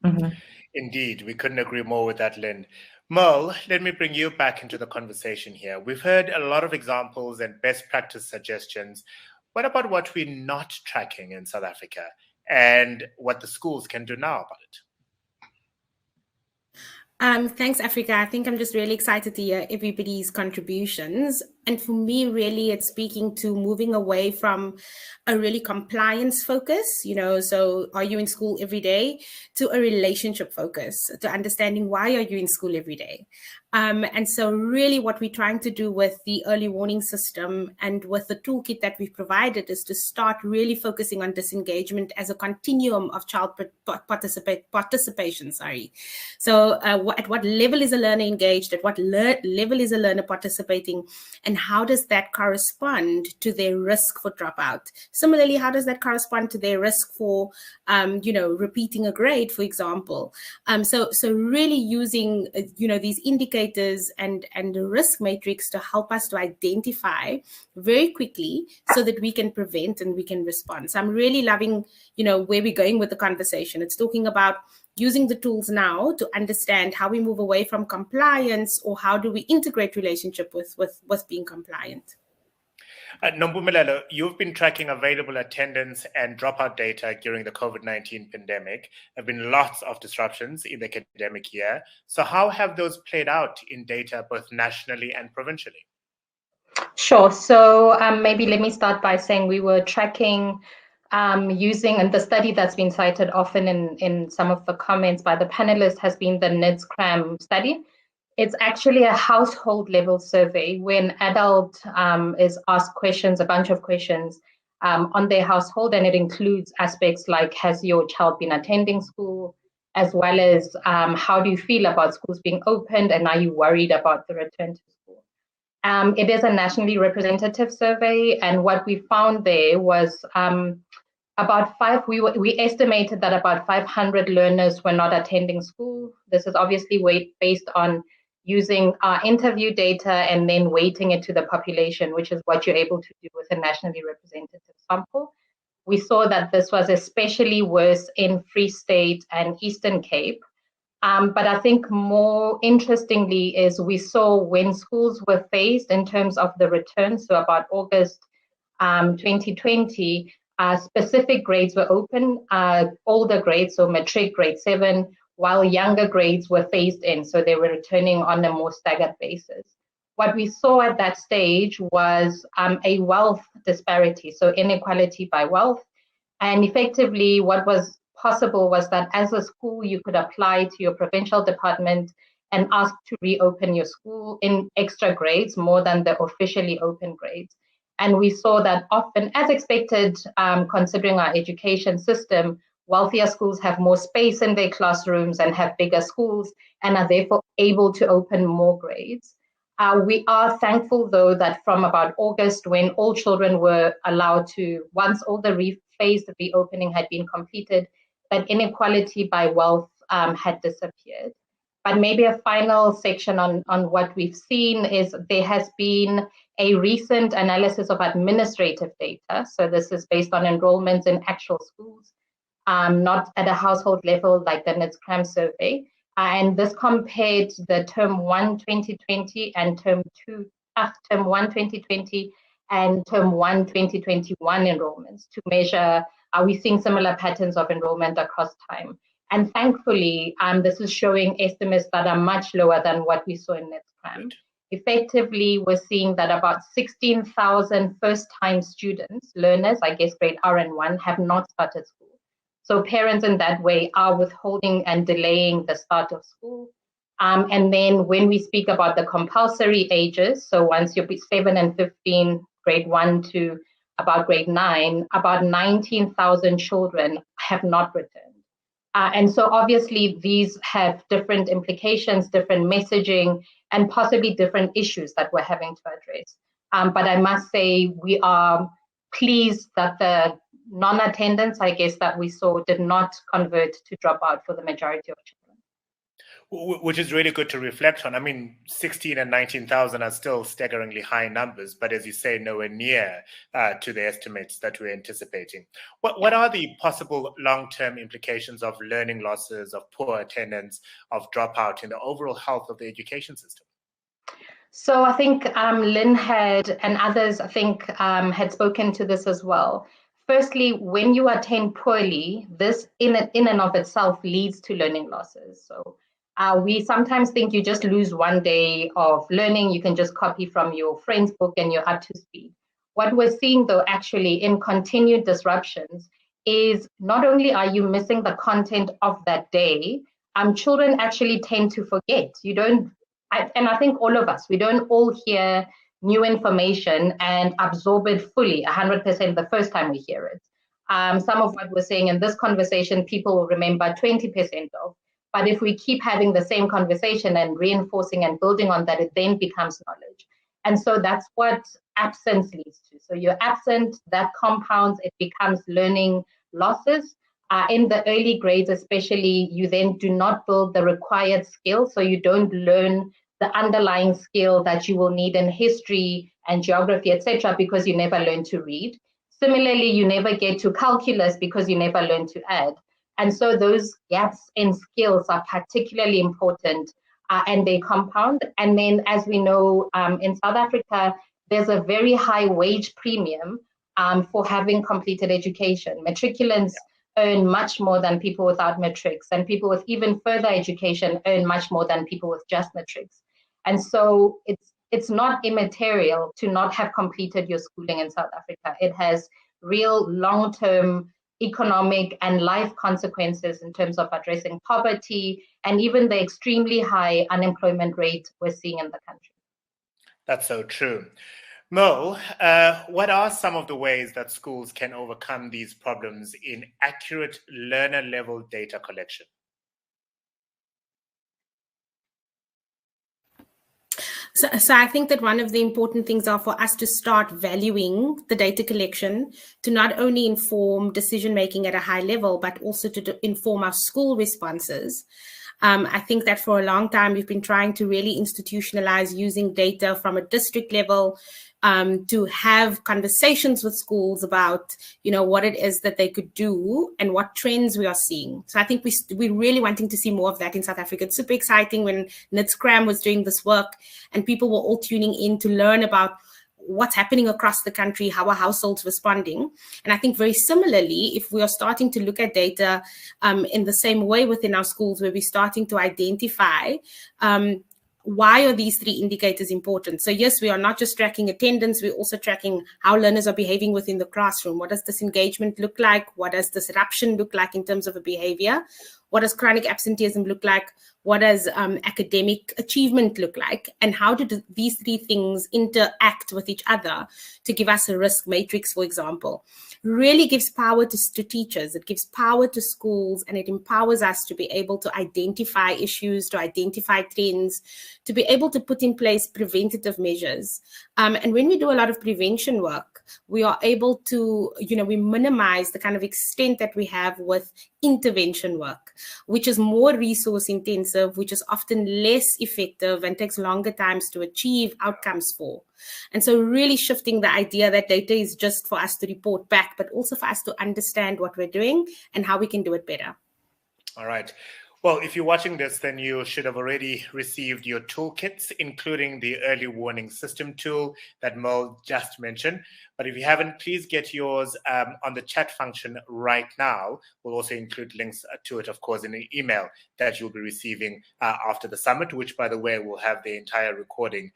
Mm-hmm. Indeed, we couldn't agree more with that, Lynn. Merle, let me bring you back into the conversation here. We've heard a lot of examples and best practice suggestions. What about what we're not tracking in South Africa and what the schools can do now about it? Thanks, Africa. I think I'm just really excited to hear everybody's contributions. And for me, really, it's speaking to moving away from a really compliance focus, so are you in school every day, to a relationship focus, to understanding why are you in school every day. And so really what we're trying to do with the early warning system and with the toolkit that we've provided is to start really focusing on disengagement as a continuum of child participation. So at what level is a learner engaged, at what level is a learner participating, and how does that correspond to their risk for dropout? Similarly, how does that correspond to their risk for, repeating a grade, for example? So really using, these indicators and the risk matrix to help us to identify very quickly so that we can prevent and we can respond. So I'm really loving, where we're going with the conversation. It's talking about using the tools now to understand how we move away from compliance, or how do we integrate relationship with being compliant. Nompumelelo, you've been tracking available attendance and dropout data during the COVID-19 pandemic. There have been lots of disruptions in the academic year. So how have those played out in data both nationally and provincially? Sure. So maybe let me start by saying we were tracking using, and the study that's been cited often in some of the comments by the panelists has been the NIDS-CRAM study. It's actually a household level survey where an adult is asked questions, a bunch of questions, on their household, and it includes aspects like, has your child been attending school, as well as how do you feel about schools being opened, and are you worried about the return to school? It is a nationally representative survey, and what we found there was we estimated that about 500 learners were not attending school. This is obviously based on using our interview data and then weighting it to the population, which is what you're able to do with a nationally representative sample. We saw that this was especially worse in Free State and Eastern Cape. But I think more interestingly is we saw when schools were phased in terms of the return, so about August 2020, specific grades were open, older grades, so matric grade 7, while younger grades were phased in, so they were returning on a more staggered basis. What we saw at that stage was a wealth disparity, so inequality by wealth. And effectively, what was possible was that as a school, you could apply to your provincial department and ask to reopen your school in extra grades, more than the officially open grades. And we saw that often, as expected, considering our education system, wealthier schools have more space in their classrooms and have bigger schools and are therefore able to open more grades. We are thankful, though, that from about August, when all children were allowed to, once all the phased reopening had been completed, that inequality by wealth had disappeared. But maybe a final section on what we've seen is there has been a recent analysis of administrative data. So this is based on enrollments in actual schools, not at a household level like the NITS-CRAM survey. And this compared the term 1 2020 and term 1 2020 and term 1 2021 enrollments to measure, are we seeing similar patterns of enrollment across time? And thankfully, this is showing estimates that are much lower than what we saw in NITS-CRAM. Effectively, we're seeing that about 16,000 first-time students, learners, I guess grade R and 1, have not started school. So parents in that way are withholding and delaying the start of school. And then when we speak about the compulsory ages, so once you're 7 and 15, grade 1 to about grade 9, about 19,000 children have not returned. And so obviously these have different implications, different messaging, and possibly different issues that we're having to address. But I must say we are pleased that the non-attendance, I guess, that we saw did not convert to dropout for the majority of children. Which is really good to reflect on. I mean, 16 and 19,000 are still staggeringly high numbers, but as you say, nowhere near to the estimates that we're anticipating. What are the possible long-term implications of learning losses, of poor attendance, of dropout in the overall health of the education system? So I think Lynn had, and others I think had spoken to this as well. Firstly, when you attend poorly, this in and of itself leads to learning losses. So we sometimes think you just lose one day of learning, you can just copy from your friend's book and you're up to speed. What we're seeing, though, actually in continued disruptions is not only are you missing the content of that day, children actually tend to forget. You don't, and I think all of us, we don't all hear new information and absorb it fully, 100% the first time we hear it. Some of what we're saying in this conversation, people will remember 20% of. But if we keep having the same conversation and reinforcing and building on that, it then becomes knowledge. And so that's what absence leads to. So you're absent, that compounds, it becomes learning losses. In the early grades especially, you then do not build the required skills, so you don't learn the underlying skill that you will need in history and geography, etc., because you never learn to read. Similarly, you never get to calculus because you never learn to add. And so those gaps in skills are particularly important and they compound. And then, as we know, in South Africa, there's a very high wage premium for having completed education. Matriculants earn much more than people without matrics, and people with even further education earn much more than people with just matrics. And so it's not immaterial to not have completed your schooling in South Africa. It has real long-term economic and life consequences in terms of addressing poverty and even the extremely high unemployment rate we're seeing in the country. That's so true. Mo, what are some of the ways that schools can overcome these problems in accurate learner-level data collection? So I think that one of the important things are for us to start valuing the data collection to not only inform decision-making at a high level, but also to inform our school responses. I think that for a long time, we've been trying to really institutionalize using data from a district level to have conversations with schools about, what it is that they could do and what trends we are seeing. So I think we're really wanting to see more of that in South Africa. It's super exciting when NITSCRAM was doing this work and people were all tuning in to learn about what's happening across the country, how are households responding. And I think very similarly, if we are starting to look at data in the same way within our schools, where we're starting to identify why are these three indicators important? So yes, we are not just tracking attendance, we're also tracking how learners are behaving within the classroom. What does disengagement look like? What does disruption look like in terms of a behavior? What does chronic absenteeism look like? What does academic achievement look like? And how do these three things interact with each other to give us a risk matrix, for example? Really gives power to teachers, it gives power to schools, and it empowers us to be able to identify issues, to identify trends, to be able to put in place preventative measures. And when we do a lot of prevention work, we are able to, we minimize the kind of extent that we have with intervention work, which is more resource intensive, which is often less effective and takes longer times to achieve outcomes for. And so really shifting the idea that data is just for us to report back, but also for us to understand what we're doing and how we can do it better. All right. Well, if you're watching this, then you should have already received your toolkits, including the early warning system tool that Mo just mentioned. But if you haven't, please get yours on the chat function right now. We'll also include links to it, of course, in an email that you'll be receiving after the summit, which, by the way, will have the entire recording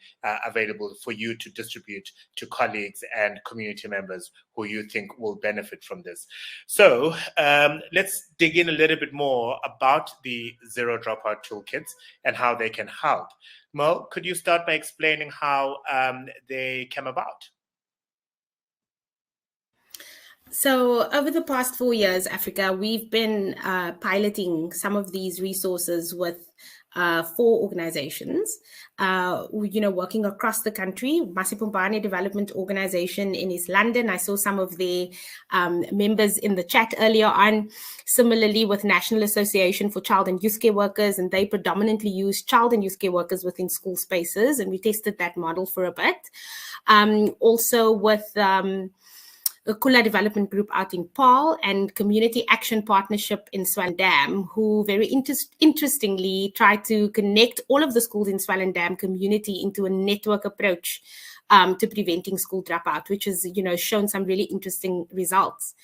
available for you to distribute to colleagues and community members who you think will benefit from this. So let's dig in a little bit more about the Zero Dropout Toolkits and how they can help. Mo, could you start by explaining how they came about? So over the past 4 years, Africa, we've been piloting some of these resources with 4 organizations, working across the country. Masipumbane Development Organization in East London. I saw some of the members in the chat earlier on. Similarly with National Association for Child and Youth Care Workers, and they predominantly use child and youth care workers within school spaces, and we tested that model for a bit. Also with the Kula Development Group out in Paarl and Community Action Partnership in Swellendam, who very interestingly tried to connect all of the schools in Swellendam community into a network approach to preventing school dropout, which has shown some really interesting results.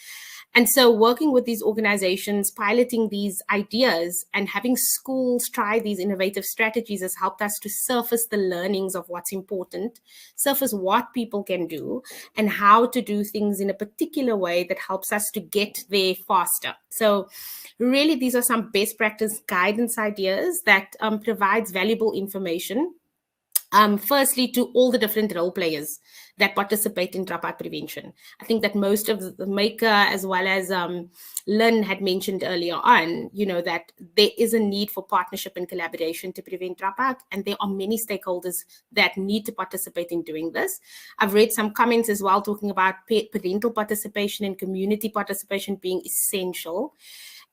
And so working with these organizations, piloting these ideas and having schools try these innovative strategies has helped us to surface the learnings of what's important, surface what people can do, and how to do things in a particular way that helps us to get there faster. So really, these are some best practice guidance ideas that provides valuable information. Firstly, to all the different role players that participate in dropout prevention. I think that most of the Micah as well as Lynn had mentioned earlier on, that there is a need for partnership and collaboration to prevent dropout, and there are many stakeholders that need to participate in doing this. I've read some comments as well talking about parental participation and community participation being essential.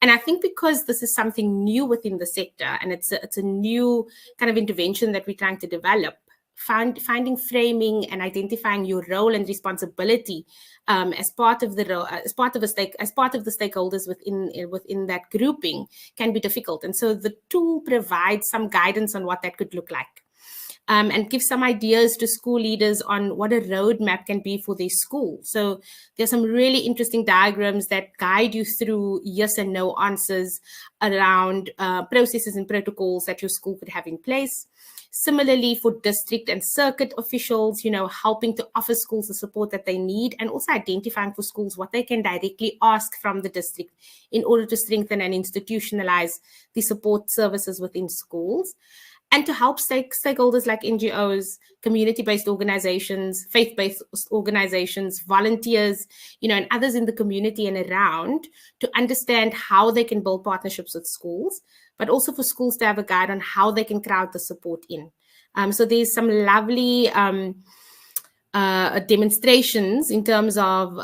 And I think because this is something new within the sector and it's a new kind of intervention that we're trying to develop, finding framing and identifying your role and responsibility as part of the stakeholders within that grouping can be difficult. And so the tool provides some guidance on what that could look like. And give some ideas to school leaders on what a roadmap can be for their school. So there's some really interesting diagrams that guide you through yes and no answers around processes and protocols that your school could have in place. Similarly, for district and circuit officials, helping to offer schools the support that they need, and also identifying for schools what they can directly ask from the district in order to strengthen and institutionalize the support services within schools. and to help stakeholders like NGOs, community-based organizations, faith-based organizations, volunteers, and others in the community and around to understand how they can build partnerships with schools, but also for schools to have a guide on how they can crowd the support in. So there's some lovely demonstrations in terms of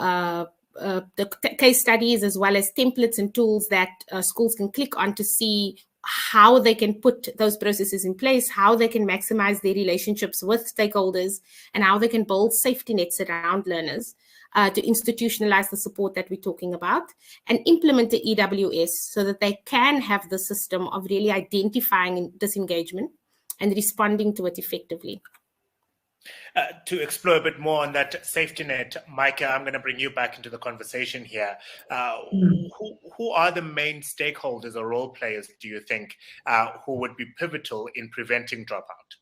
the case studies, as well as templates and tools that schools can click on to see how they can put those processes in place, how they can maximize their relationships with stakeholders, and how they can build safety nets around learners to institutionalize the support that we're talking about and implement the EWS so that they can have the system of really identifying disengagement and responding to it effectively. To explore a bit more on that safety net, Micah, I'm going to bring you back into the conversation here. Who are the main stakeholders or role players, do you think, who would be pivotal in preventing dropout?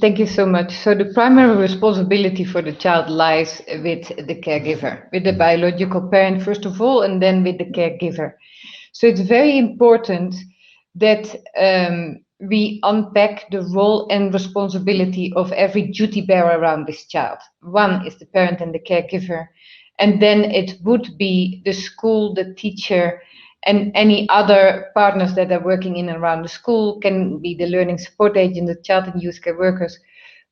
Thank you so much. So the primary responsibility for the child lies with the caregiver, with the biological parent, first of all, and then with the caregiver. So it's very important that we unpack the role and responsibility of every duty bearer around this child. One is the parent and the caregiver, and then it would be the school, the teacher, and any other partners that are working in and around the school, can be the learning support agent, the child and youth care workers,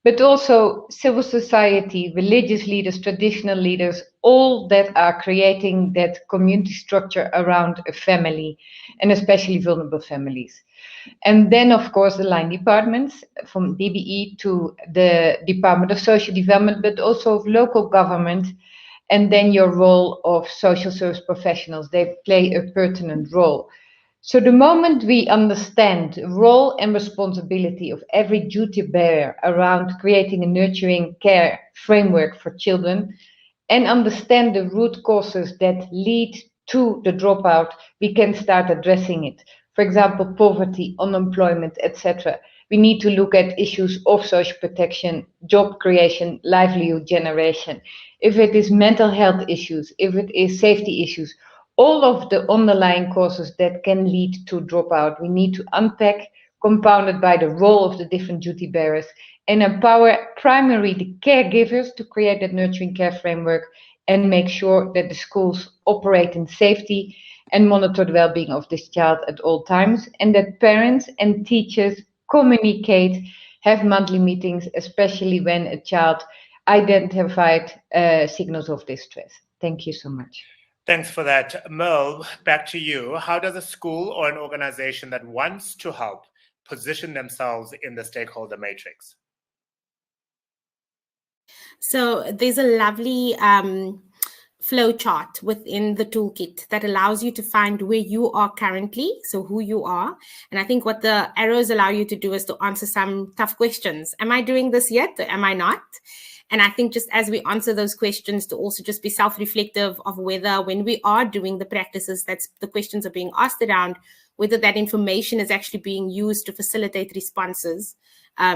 but also civil society, religious leaders, traditional leaders, all that are creating that community structure around a family, and especially vulnerable families. And then, of course, the line departments, from DBE to the Department of Social Development, but also of local government, and then your role of social service professionals. They play a pertinent role. So the moment we understand the role and responsibility of every duty bearer around creating a nurturing care framework for children, and understand the root causes that lead to the dropout, we can start addressing it. For example, poverty, unemployment, etc. We need to look at issues of social protection, job creation, livelihood generation. If it is mental health issues, if it is safety issues, all of the underlying causes that can lead to dropout, we need to unpack, compounded by the role of the different duty bearers, and empower primarily the caregivers to create that nurturing care framework and make sure that the schools operate in safety and monitor the well-being of this child at all times, and that parents and teachers communicate, have monthly meetings, especially when a child identified signals of distress. Thank you so much. Thanks for that. Merle, back to you. How does a school or an organization that wants to help position themselves in the stakeholder matrix? So there's a lovely flow chart within the toolkit that allows you to find where you are currently, so who you are. And I think what the arrows allow you to do is to answer some tough questions. Am I doing this yet? Or am I not? And I think just as we answer those questions, to also just be self-reflective of whether, when we are doing the practices that the questions are being asked around, whether that information is actually being used to facilitate responses.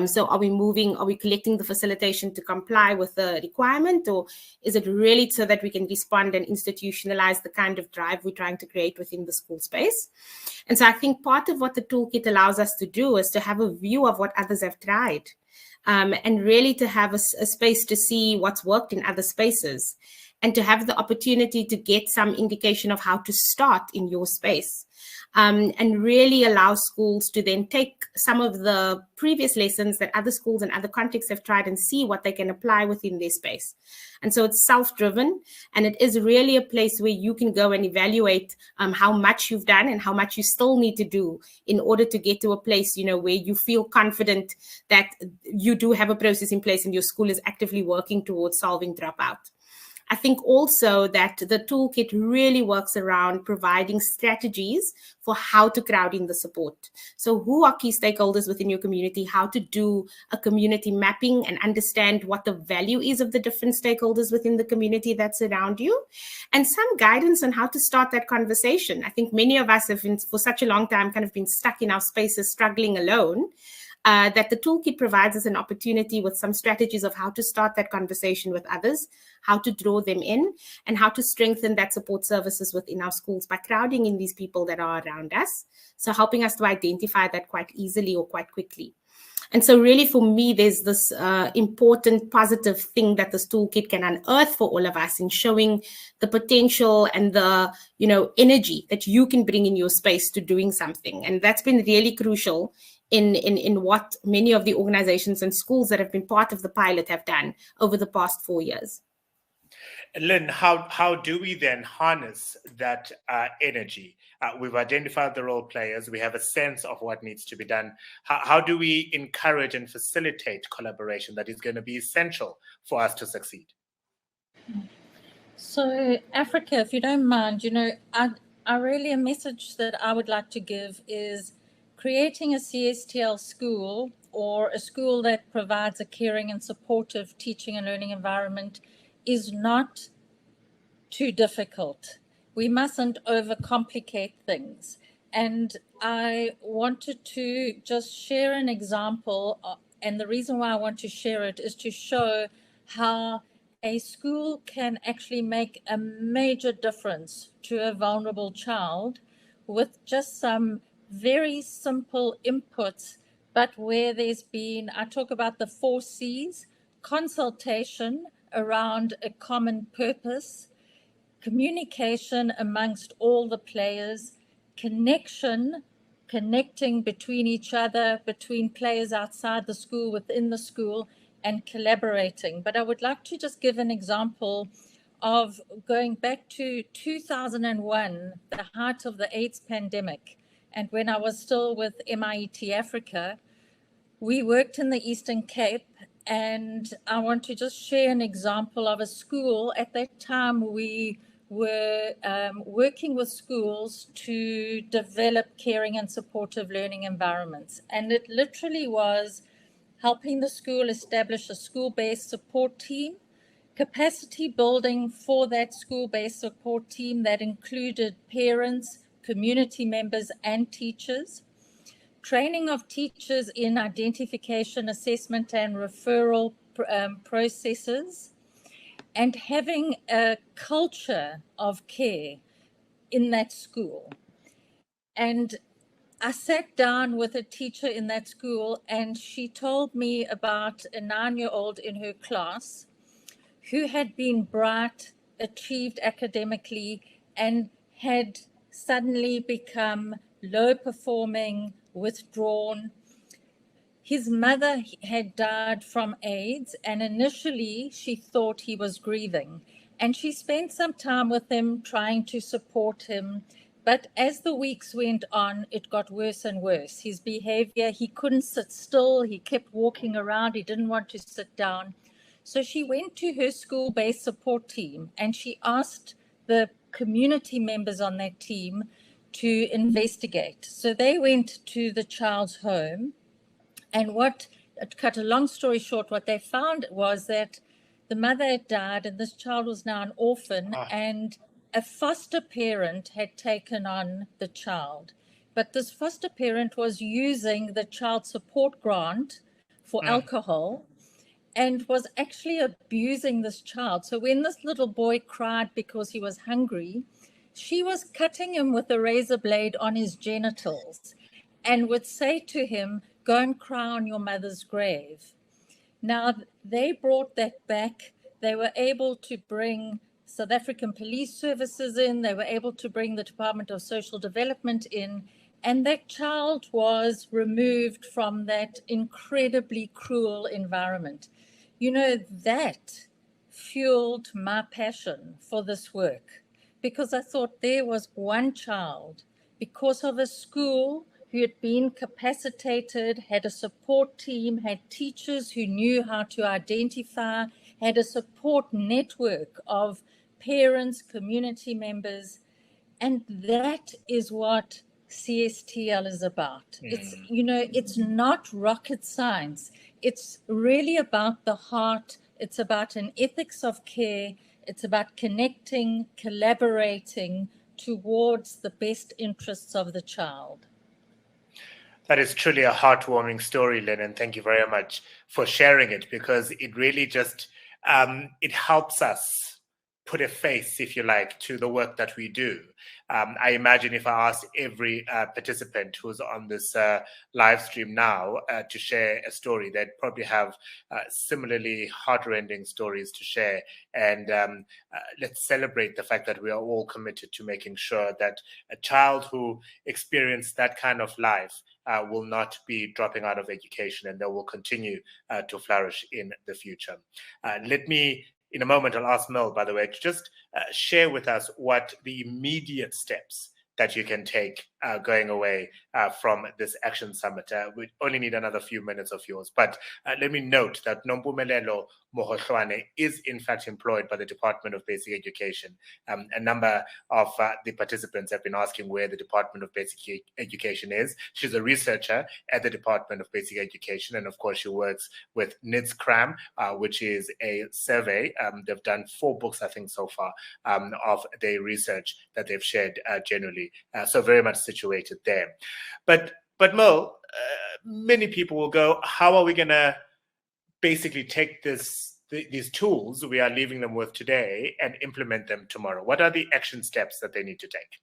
So are we collecting the facilitation to comply with the requirement, or is it really so that we can respond and institutionalize the kind of drive we're trying to create within the school space? And so I think part of what the toolkit allows us to do is to have a view of what others have tried, and really to have a space to see what's worked in other spaces, and to have the opportunity to get some indication of how to start in your space. And really allow schools to then take some of the previous lessons that other schools and other contexts have tried and see what they can apply within their space. And so it's self-driven, and it is really a place where you can go and evaluate how much you've done and how much you still need to do in order to get to a place, where you feel confident that you do have a process in place and your school is actively working towards solving dropout. I think also that the toolkit really works around providing strategies for how to crowd in the support. So who are key stakeholders within your community, how to do a community mapping and understand what the value is of the different stakeholders within the community that's around you, and some guidance on how to start that conversation. I think many of us have been, for such a long time, kind of been stuck in our spaces, struggling alone. that the toolkit provides us an opportunity with some strategies of how to start that conversation with others, how to draw them in, and how to strengthen that support services within our schools by crowding in these people that are around us. So helping us to identify that quite easily or quite quickly. And so really for me, there's this important positive thing that this toolkit can unearth for all of us in showing the potential and the, energy that you can bring in your space to doing something. And that's been really crucial in what many of the organizations and schools that have been part of the pilot have done over the past 4 years. Lynn, how do we then harness that energy? We've identified the role players. We have a sense of what needs to be done. How do we encourage and facilitate collaboration that is going to be essential for us to succeed? So, Africa, if you don't mind, I really, a message that I would like to give is creating a CSTL school or a school that provides a caring and supportive teaching and learning environment is not too difficult. We mustn't overcomplicate things. And I wanted to just share an example, and the reason why I want to share it is to show how a school can actually make a major difference to a vulnerable child with just some very simple inputs, but where there's been, I talk about the 4 C's, consultation around a common purpose, communication amongst all the players, connecting between each other, between players outside the school, within the school, and collaborating. But I would like to just give an example of going back to 2001, the height of the AIDS pandemic. And when I was still with MIET Africa, we worked in the Eastern Cape, and I want to just share an example of a school. At that time, we were working with schools to develop caring and supportive learning environments. And it literally was helping the school establish a school-based support team, capacity building for that school-based support team that included parents, community members, and teachers, training of teachers in identification, assessment, and referral processes, and having a culture of care in that school. And I sat down with a teacher in that school, and she told me about a 9-year-old in her class who had been bright, achieved academically, and had suddenly become low performing, withdrawn. His mother had died from AIDS, and initially she thought he was grieving. And she spent some time with him trying to support him. But as the weeks went on, it got worse and worse. His behavior, he couldn't sit still. He kept walking around. He didn't want to sit down. So she went to her school-based support team, and she asked the community members on that team to investigate. So they went to the child's home, and to cut a long story short, what they found was that the mother had died, and this child was now an orphan, and a foster parent had taken on the child. But this foster parent was using the child support grant for alcohol and was actually abusing this child. So when this little boy cried because he was hungry, she was cutting him with a razor blade on his genitals and would say to him, "Go and cry on your mother's grave." Now, they brought that back. They were able to bring South African Police Services in. They were able to bring the Department of Social Development in. And that child was removed from that incredibly cruel environment. That fueled my passion for this work, because I thought there was one child, because of a school who had been capacitated, had a support team, had teachers who knew how to identify, had a support network of parents, community members. And that is what CSTL is about. It's not rocket science. It's really about the heart. It's about an ethics of care. It's about connecting, collaborating towards the best interests of the child. That is truly a heartwarming story, Lynn, and thank you very much for sharing it, because it really just it helps us put a face, if you like, to the work that we do. I imagine if I asked every participant who's on this live stream now to share a story, they'd probably have similarly heartrending stories to share. And let's celebrate the fact that we are all committed to making sure that a child who experienced that kind of life will not be dropping out of education, and they will continue to flourish in the future. Let me, in a moment, I'll ask Mel, by the way, to just share with us what the immediate steps that you can take going away from this Action Summit. We only need another few minutes of yours, but let me note that Nompumelelo Mohoshwane is in fact employed by the Department of Basic Education. A number of the participants have been asking where the Department of Basic Education is. She's a researcher at the Department of Basic Education, and of course she works with NIDS-CRAM, which is a survey. They've done 4 books, I think, so far of their research that they've shared generally. So very much situated there. But Mo, many people will go, how are we going to basically take these tools we are leaving them with today and implement them tomorrow? What are the action steps that they need to take?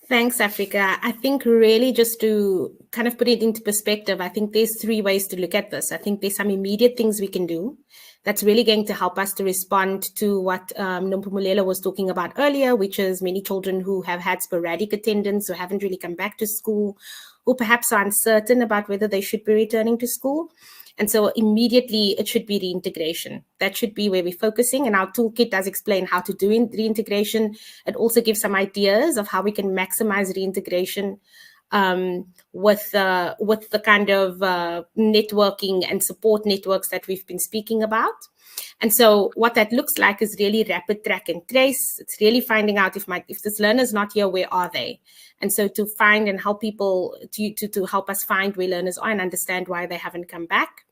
Thanks, Africa. I think really just to kind of put it into perspective, I think there's 3 ways to look at this. I think there's some immediate things we can do that's really going to help us to respond to what Nompumelelo was talking about earlier, which is many children who have had sporadic attendance, who haven't really come back to school, who perhaps are uncertain about whether they should be returning to school. And so immediately it should be reintegration. That should be where we're focusing. And our toolkit does explain how to do reintegration. It also gives some ideas of how we can maximize reintegration with the kind of networking and support networks that we've been speaking about. And so what that looks like is really rapid track and trace. It's really finding out if this learner's not here, where are they? And so to find and help people to help us find where learners are and understand why they haven't come back.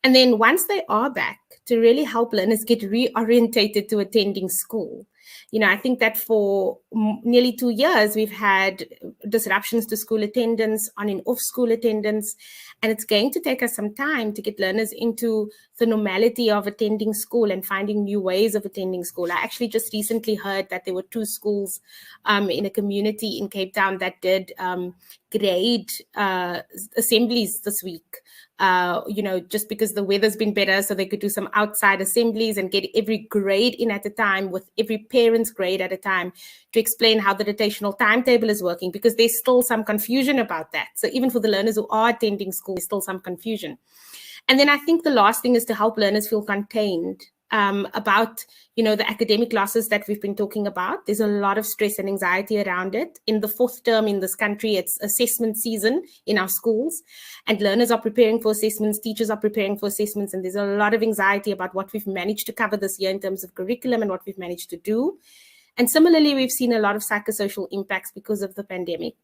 And then once they are back, to really help learners get reorientated to attending school. You know, I think that for nearly 2 years, we've had disruptions to school attendance, on and off school attendance, and it's going to take us some time to get learners into the normality of attending school and finding new ways of attending school. I actually just recently heard that there were 2 schools in a community in Cape Town that did grade assemblies this week. You know, just because the weather's been better, so they could do some outside assemblies and get every grade in at a time, with every parent's grade at a time, to explain how the rotational timetable is working, because there's still some confusion about that. So even for the learners who are attending school, there's still some confusion. And then I think the last thing is to help learners feel contained about, you know, the academic losses that we've been talking about. There's a lot of stress and anxiety around it. In the 4th term in this country, it's assessment season in our schools, and learners are preparing for assessments, teachers are preparing for assessments, and there's a lot of anxiety about what we've managed to cover this year in terms of curriculum and what we've managed to do. And similarly, we've seen a lot of psychosocial impacts because of the pandemic.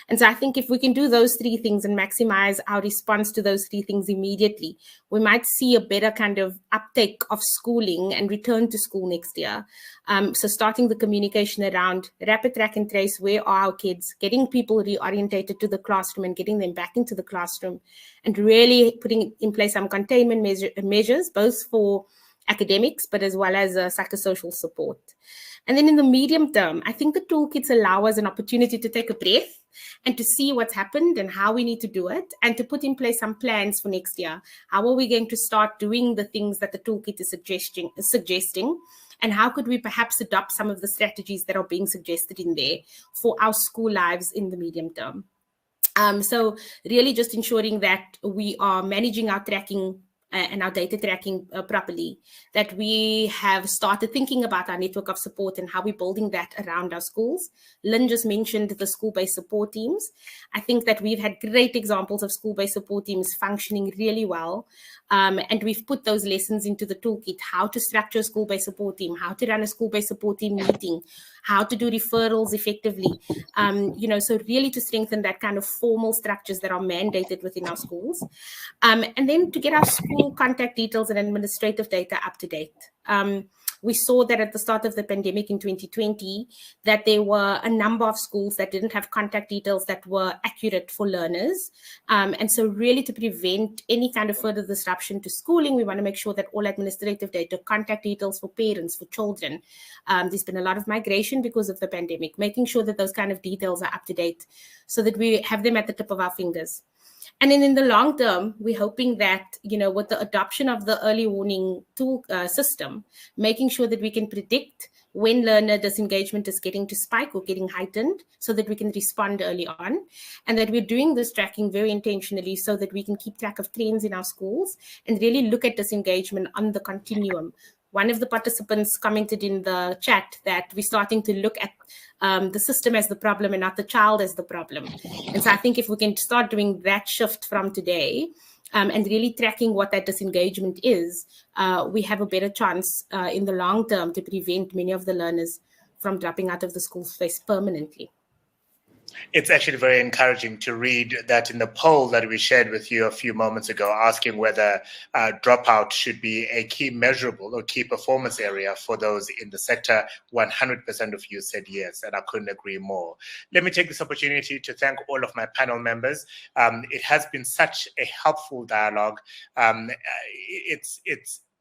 And so I think if we can do those 3 things and maximize our response to those 3 things immediately, we might see a better kind of uptake of schooling and return to school next year. So starting the communication around rapid track and trace, where are our kids, getting people reorientated to the classroom and getting them back into the classroom, and really putting in place some containment measures, both for academics, but as well as psychosocial support. And then in the medium term, I think the toolkits allow us an opportunity to take a breath and to see what's happened and how we need to do it, and to put in place some plans for next year. How are we going to start doing the things that the toolkit is suggesting? And how could we perhaps adopt some of the strategies that are being suggested in there for our school lives in the medium term? So really just ensuring that we are managing our tracking and our data tracking properly, that we have started thinking about our network of support and how we're building that around our schools. Lynn just mentioned the school-based support teams. I think that we've had great examples of school-based support teams functioning really well. And we've put those lessons into the toolkit: how to structure a school-based support team, how to run a school-based support team meeting, how to do referrals effectively. You know, so really to strengthen that kind of formal structures that are mandated within our schools. And then to get our school contact details and administrative data up to date. We saw that at the start of the pandemic in 2020, that there were a number of schools that didn't have contact details that were accurate for learners. And so really to prevent any kind of further disruption to schooling, we want to make sure that all administrative data, contact details for parents, for children, there's been a lot of migration because of the pandemic, making sure that those kind of details are up to date so that we have them at the tip of our fingers. And then in the long term, we're hoping that, with the adoption of the early warning tool system, making sure that we can predict when learner disengagement is getting to spike or getting heightened so that we can respond early on. And that we're doing this tracking very intentionally so that we can keep track of trends in our schools and really look at disengagement on the continuum. One of the participants commented in the chat that we're starting to look at the system as the problem and not the child as the problem. And so I think if we can start doing that shift from today and really tracking what that disengagement is, we have a better chance in the long term to prevent many of the learners from dropping out of the school space permanently. It's actually very encouraging to read that in the poll that we shared with you a few moments ago, asking whether dropout should be a key measurable or key performance area for those in the sector. 100% of you said yes, and I couldn't agree more. Let me take this opportunity to thank all of my panel members. It has been such a helpful dialogue.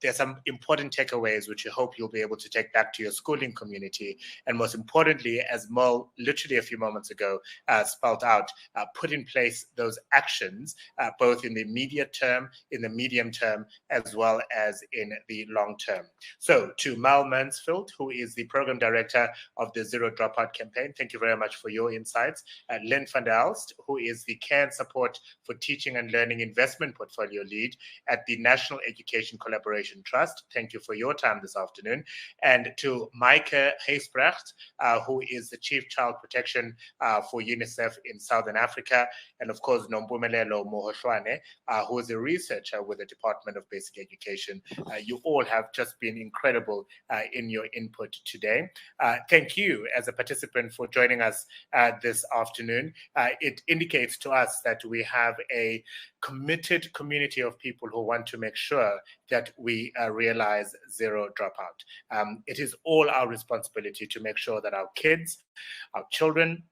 There's some important takeaways which I hope you'll be able to take back to your schooling community. And most importantly, as Mo literally a few moments ago spelled out, put in place those actions, both in the immediate term, in the medium term, as well as in the long term. So to Mal Mansfield, who is the Program Director of the Zero Dropout campaign, thank you very much for your insights. Lynn van der Elst, who is the Care and Support for Teaching and Learning Investment Portfolio Lead at the National Education Collaboration Trust. Thank you for your time this afternoon. And to Micah Lynn, who is the Chief Child Protection for UNICEF in Southern Africa. And of course, Nompumelelo Mohoshwane, who is a researcher with the Department of Basic Education. You all have just been incredible in your input today. Thank you as a participant for joining us this afternoon. It indicates to us that we have a committed community of people who want to make sure that we realize zero dropout. It is all our responsibility to make sure that our kids, our children,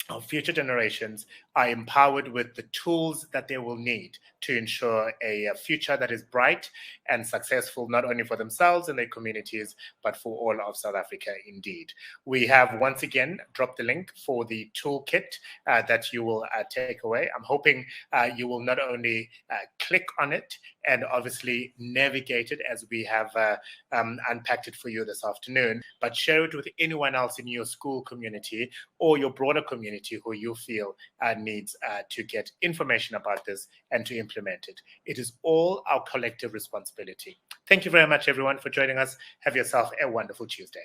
our future generations are empowered with the tools that they will need to ensure a future that is bright and successful, not only for themselves and their communities, but for all of South Africa indeed. We have once again dropped the link for the toolkit that you will take away. I'm hoping you will not only click on it and obviously navigate it as we have unpacked it for you this afternoon, but share it with anyone else in your school community or your broader community who you feel needs to get information about this and to implement it. It is all our collective responsibility. Thank you very much, everyone, for joining us. Have yourself a wonderful Tuesday.